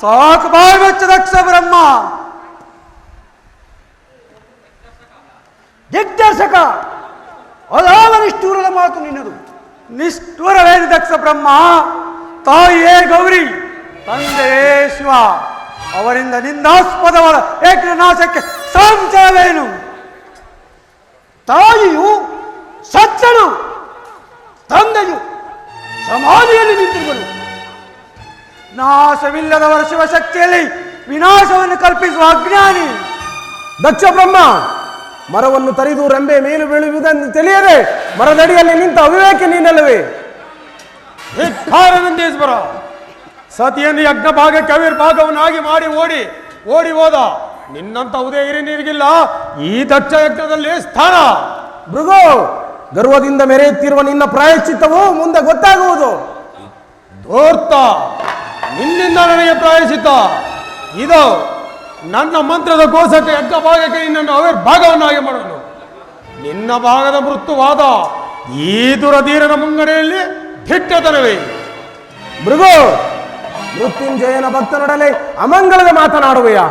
ಸಾಕು ಬಾಯಿ ಮುಚ್ಚ ದಕ್ಷ ಬ್ರಹ್ಮ. ದಿಗ್ದರ್ಶಕ, ಅದಾವ ನಿಷ್ಠೂರದ ಮಾತು ನಿನ್ನದು. ನಿಷ್ಠುರವೇನು ದಕ್ಷ ಬ್ರಹ್ಮ? ತಾಯಿಯೇ ಗೌರಿ, ತಂದೆಯೇ ಶಿವ, ಅವರಿಂದ ನಿಂದಾಸ್ಪದವಾದ ಏಕನಾಶಕ್ಕೆ ಸಂಚಯವೇನು? ತಾಯಿಯು ಸತ್ತಳು, ತಂದೆಯು ಸಮಾಧಿಯಲ್ಲಿ ನಿಂತಿರುವನು. ನಾಶವಿಲ್ಲದವರ ಶಿವಶಕ್ತಿಯಲ್ಲಿ ವಿನಾಶವನ್ನು ಕಲ್ಪಿಸುವ ಅಜ್ಞಾನಿ. ದಕ್ಷ ಬ್ರಹ್ಮ, ಮರವನ್ನು ತರಿದು ರೆಂಬೆ ಮೇಲು ಬೀಳುವುದನ್ನು ತಿಳಿಯದೆ ಮರದಡಿಯಲ್ಲಿ ನಿಂತ ಅವಿವೇಕ ನೀನಲ್ಲವೇ? ನಂದೀಶ್ವರ, ಸತಿಯನ್ನು ಯಜ್ಞ ಭಾಗಕ್ಕೆ ಅವಿರ್ಭಾಗವನ್ನಾಗಿ ಮಾಡಿ ಓಡಿ ಹೋದ. ನಿನ್ನಂತ ಉದಯ ಹಿರಿಯರಿಗಿಲ್ಲ ಈ ದಕ್ಷ ಯಜ್ಞದಲ್ಲಿ ಸ್ಥಾನ. ಭೃಗು, ಗರ್ವದಿಂದ ಮೆರೆಯುತ್ತಿರುವ ನಿನ್ನ ಪ್ರಾಯಶ್ಚಿತ್ತವು ಮುಂದೆ ಗೊತ್ತಾಗುವುದು. ಧೂರ್ತ, ನಿನ್ನಿಂದ ನನಗೆ ಪ್ರಾಯಶ್ಚಿತ್ತ. ಇದು ನನ್ನ ಮಂತ್ರದ ಕೋಶಕ್ಕೆ ಯಜ್ಞ ಭಾಗಕ್ಕೆ ನಿನ್ನನ್ನು ಅವಿರ್ಭಾಗವನ್ನಾಗಿ ಮಾಡುವನು. ನಿನ್ನ ಭಾಗದ ಮೃತ್ಯುವಾದ ಈ ದುರಧೀರನ ಮುಂಗಡೆಯಲ್ಲಿ ಧಿಟ್ಟತನವೇ. ಭೃಗು, ಮೃತ್ಯುಂಜಯನ ಭಕ್ತನೊಡನೆ ಅಮಂಗಳದ ಮಾತನಾಡುವೆಯಾ?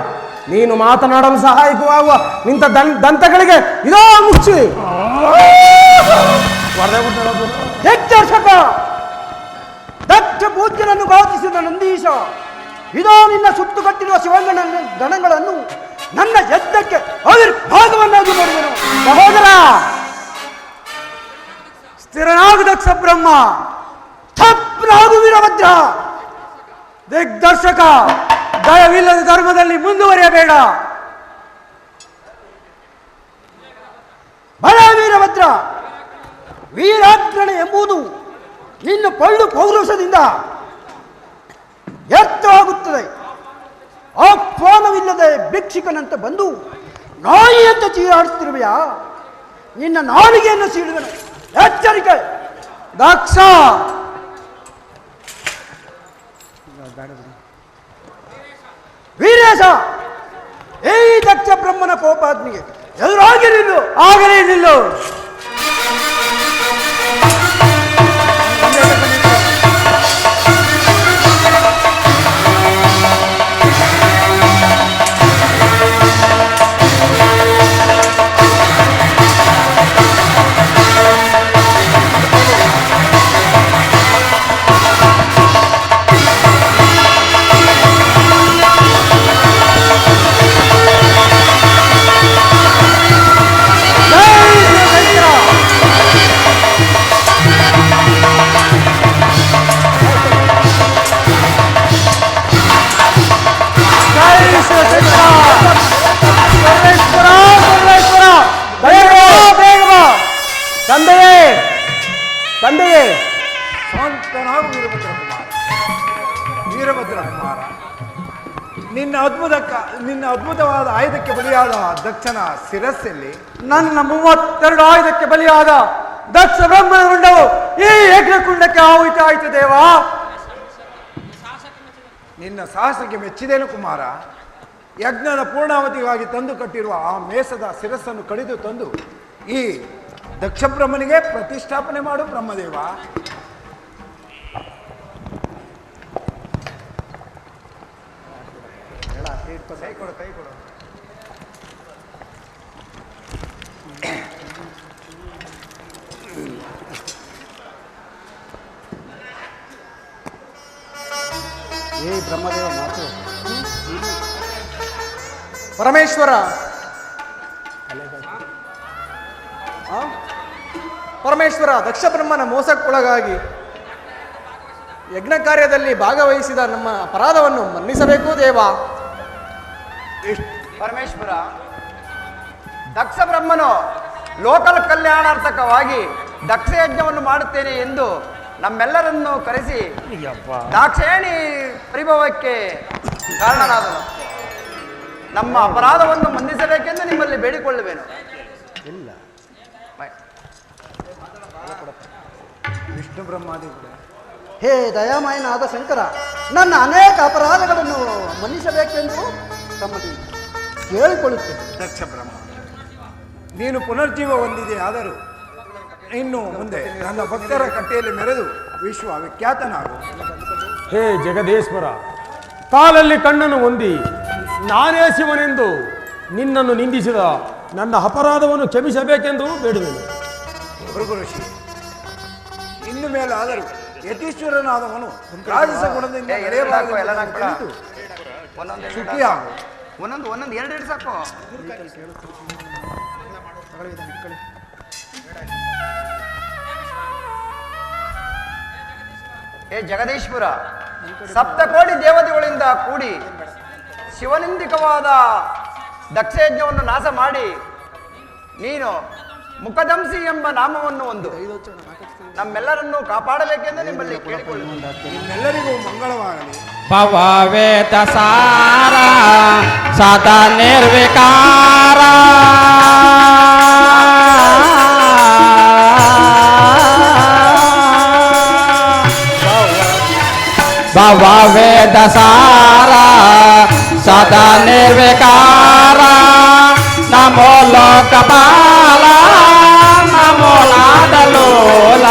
ನೀನು ಮಾತನಾಡಲು ಸಹಾಯಕವಾಗುವ ನಿಂತ ದಂತಗಳಿಗೆ ಇದೋ ಮುಚ್ಚಿ. ದಿಗ್ದರ್ಶಕ, ದಕ್ಷ ಪೂಜ್ಯನನ್ನು ಘಾತಿಸಿದ ನಂದೀಶ, ಇದೋ ನಿನ್ನ ಸುತ್ತು ಕಟ್ಟಿರುವ ಶಿವಗಣ ಗಣಗಳನ್ನು ನನ್ನ ಯಜ್ಞಕ್ಕೆ ಅವಿರ್ಭಾಗವನ್ನಾಗಿ ಮಾಡುವೆನು. ಸಹೋದರ, ಸ್ಥಿರನಾಗು ದಕ್ಷ ಬ್ರಹ್ಮ. ತಪ್ಪನಾಗು ವೀರಭದ್ರ. ದಿಗ್ದರ್ಶಕ, ದಯವಿಲ್ಲದ ಧರ್ಮದಲ್ಲಿ ಮುಂದುವರಿಯಬೇಡ. ಬಲ ವೀರಭದ್ರ, ವೀರಾಗ್ರಣ ಎಂಬುದು ನಿನ್ನ ಪಳ್ಳು ಪೌರುಷದಿಂದ ವ್ಯರ್ಥವಾಗುತ್ತದೆ. ಆಹ್ವಾನವಿಲ್ಲದೆ ಭಿಕ್ಷುಕನಂತೆ ಬಂದು ನಾಯಿಯಂತೆ ಚೀರಾಡುತ್ತಿರುವೆಯಾ? ನಿನ್ನ ನಾಲಿಗೆಯನ್ನು ಸೀಳುವನು. ಎಚ್ಚರಿಕೆ. ದಕ್ಷ, ವೀರೇಶ, ಈ ದಕ್ಷ ಬ್ರಹ್ಮನ ಕೋಪಾಗ್ನಿಗೆ ಎದುರಾಗಿ ನಿಲ್ಲು. ಆಗಲೇ ನಿಲ್ಲು. ತಂದೆಯೇ, ತಂದೆಯೇ, ಶಾಂತನಾಗು ವೀರಭದ್ರ ಕುಮಾರ. ವೀರಭದ್ರ ಕುಮಾರ, ನಿನ್ನ ಅದ್ಭುತವಾದ ಆಯುಧಕ್ಕೆ ಬಲಿಯಾದ ದಕ್ಷನ ಶಿರಸ್ಸಲ್ಲಿ ನನ್ನ 32 ಆಯುಧಕ್ಕೆ ಬಲಿಯಾದ ದಕ್ಷ ಬ್ರಹ್ಮನ ರುಂಡವು ಈ ಯಜ್ಞಕುಂಡಕ್ಕೆ ಆಹುತಿ ಆಯಿತು ದೇವಾ. ನಿನ್ನ ಸಾಹಸಕ್ಕೆ ಮೆಚ್ಚಿದೇನು ಕುಮಾರ. ಯಜ್ಞದ ಪೂರ್ಣಾವತಿಗಾಗಿ ತಂದು ಕಟ್ಟಿರುವ ಆ ಮೇಸದ ಶಿರಸ್ಸನ್ನು ಕಡಿದು ತಂದು ಈ ದಕ್ಷ ಬ್ರಹ್ಮನಿಗೆ ಪ್ರತಿಷ್ಠಾಪನೆ ಮಾಡು ಬ್ರಹ್ಮದೇವ. ಕೈ ಕೊಡು. ಬ್ರಹ್ಮದೇವ ಮಾತು. ಪರಮೇಶ್ವರ, ಪರಮೇಶ್ವರ, ದಕ್ಷ ಬ್ರಹ್ಮನ ಮೋಸಕ್ಕೊಳಗಾಗಿ ಯಜ್ಞ ಕಾರ್ಯದಲ್ಲಿ ಭಾಗವಹಿಸಿದ ನಮ್ಮ ಅಪರಾಧವನ್ನು ಮನ್ನಿಸಬೇಕು ದೇವ. ಪರಮೇಶ್ವರ, ದಕ್ಷ ಬ್ರಹ್ಮನು ಲೋಕಲ್ ಕಲ್ಯಾಣಾರ್ಥಕವಾಗಿ ದಕ್ಷ ಯಜ್ಞವನ್ನು ಮಾಡುತ್ತೇನೆ ಎಂದು ನಮ್ಮೆಲ್ಲರನ್ನು ಕರೆಸಿ ದಾಕ್ಷಾಯಣಿ ಪರಿಭವಕ್ಕೆ ಕಾರಣನಾದನು. ನಮ್ಮ ಅಪರಾಧವನ್ನು ಮನ್ನಿಸಬೇಕೆಂದು ನಿಮ್ಮಲ್ಲಿ ಬೇಡಿಕೊಳ್ಳುವೆನು. ಇಲ್ಲ, ವಿಷ್ಣು ಬ್ರಹ್ಮಾದಿ ಹೇ ದಯಾಮಯನಾದ ಶಂಕರ, ನನ್ನ ಅನೇಕ ಅಪರಾಧಗಳನ್ನು ಮನ್ನಿಸಬೇಕೆಂದು ತಮ್ಮಲ್ಲಿ ಕೇಳಿಕೊಳ್ಳುತ್ತೇನೆ. ದಕ್ಷ ಬ್ರಹ್ಮ, ನೀನು ಪುನರ್ಜೀವ ಹೊಂದಿದೆ. ಆದರೂ ಇನ್ನು ಮುಂದೆ ನನ್ನ ಭಕ್ತರ ಕಟ್ಟೆಯಲ್ಲಿ ಮೆರೆದು ವಿಶ್ವ ವಿಖ್ಯಾತನಾಗು. ಹೇ ಜಗದೀಶ್ವರ, ಕಾಲಲ್ಲಿ ಕಣ್ಣನ್ನು ಹೊಂದಿ ನಾನೇ ಶಿವನೆಂದು ನಿನ್ನನ್ನು ನಿಂದಿಸಿದ ನನ್ನ ಅಪರಾಧವನ್ನು ಕ್ಷಮಿಸಬೇಕೆಂದು ಬೇಡುವೆನು. ಭೃಗುಋಷಿ, ಇನ್ನು ಮೇಲೆ ಆದರೂ ಯತೀಶ್ವರನಾದವನು ರಾಜಸ ಗುಣದಿಂದ ನಡೆಯಬಾರದು. ಸುಖಿಯಾಗು. ಒಂದೊಂದು ಎರಡು ಸಾಕು. ಹೇ ಜಗದೀಶ್ವರ, ಸಪ್ತಕೋಟಿ ದೇವತೆಗಳಿಂದ ಕೂಡಿ ಶಿವನಿಂದಿಕವಾದ ದಕ್ಷಯಜ್ಞವನ್ನು ನಾಶ ಮಾಡಿ ನೀನು ಮುಖದಂಸಿ ಎಂಬ ನಾಮವನ್ನು ಒಂದು ನಮ್ಮೆಲ್ಲರನ್ನು ಕಾಪಾಡಬೇಕೆಂದು ನಿಮ್ಮಲ್ಲಿ ಕೇಳಿಕೊಳ್ಳುತ್ತೇನೆ. ನಿಮ್ಮೆಲ್ಲರಿಗೂ ಮಂಗಳವಾಗಲಿ. ಭವವೇದ ಸಾರ ಸದಾ ನಿರ್ವಿಕಾರ ಭವವೇದ ಸಾರ ಸದಾ ನಿರ್ವಿಕಾರ ನಮೋ ಲೋಕಪಾಲ ನಮೋ ನಾದಲೋಲ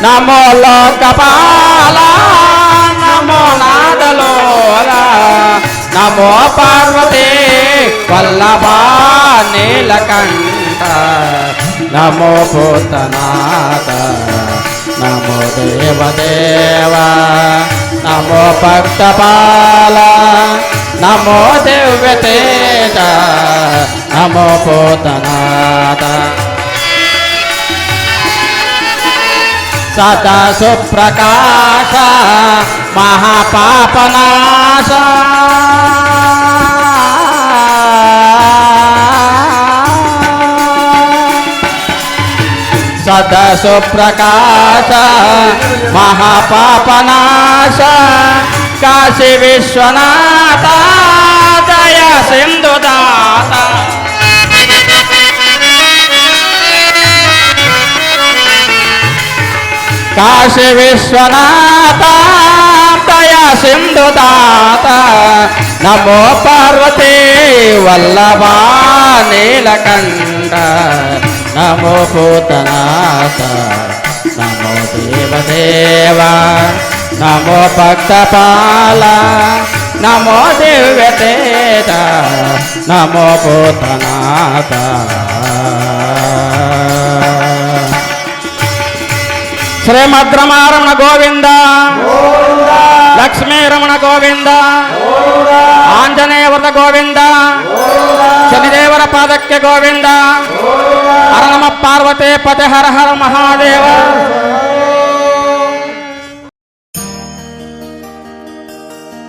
ನಮೋ ಲೋಕಪಾಲ ನಮೋ ನಾದಲೋಲ ನಮೋ ಪಾರ್ವತಿ ವಲ್ಲಭ ನೀಲಕಂಠ ನಮೋ ಭೂತನಾಥ ನಮೋ ದೇವದೇವ ನಮೋ ಭಕ್ತಪಾಲ ನಮೋ ದಿವ್ಯ ತೇಜ ನಮೋ ಭೂತನಾಥ ಸದಾ ಸುಪ್ರಕಾಶ ಮಹಾಪಾಪನಾಶ ಸದಾ ಸುಪ್ರಕಾಶ ಮಹಾಪಾಪನಾಶ ಕಾಶಿ ವಿಶ್ವನಾಥ ಜಯ ಸಿಂಧುದಾತ ಕಾಶಿ ವಿಶ್ವನಾಥ ದಯ ಸಿಂಧುದಾತ ನಮೋ ಪಾರ್ವತಿ ವಲ್ಲಭ ನೀಲಕಂಠ ನಮೋ ಭೂತನಾಥ ನಮೋ ದೇವದೇವ ನಮೋ ಭಕ್ತಪಾಲ ನಮೋ ದಿವ್ಯ ತೇಜ ನಮೋ ಭೂತನಾಥ ಶ್ರೀಮದ್ ರಮಣ ಗೋವಿಂದ ಲಕ್ಷ್ಮೀ ರಮಣ ಗೋವಿಂದ ಆಂಜನೇಯ ವ್ರತ ಗೋವಿಂದ ಶನಿದೇವರ ಪಾದಕ್ಕೆ ಗೋವಿಂದ ಹರ ನಮ ಪಾರ್ವತಿ ಪತೆ ಹರ ಹರ ಮಹಾದೇವ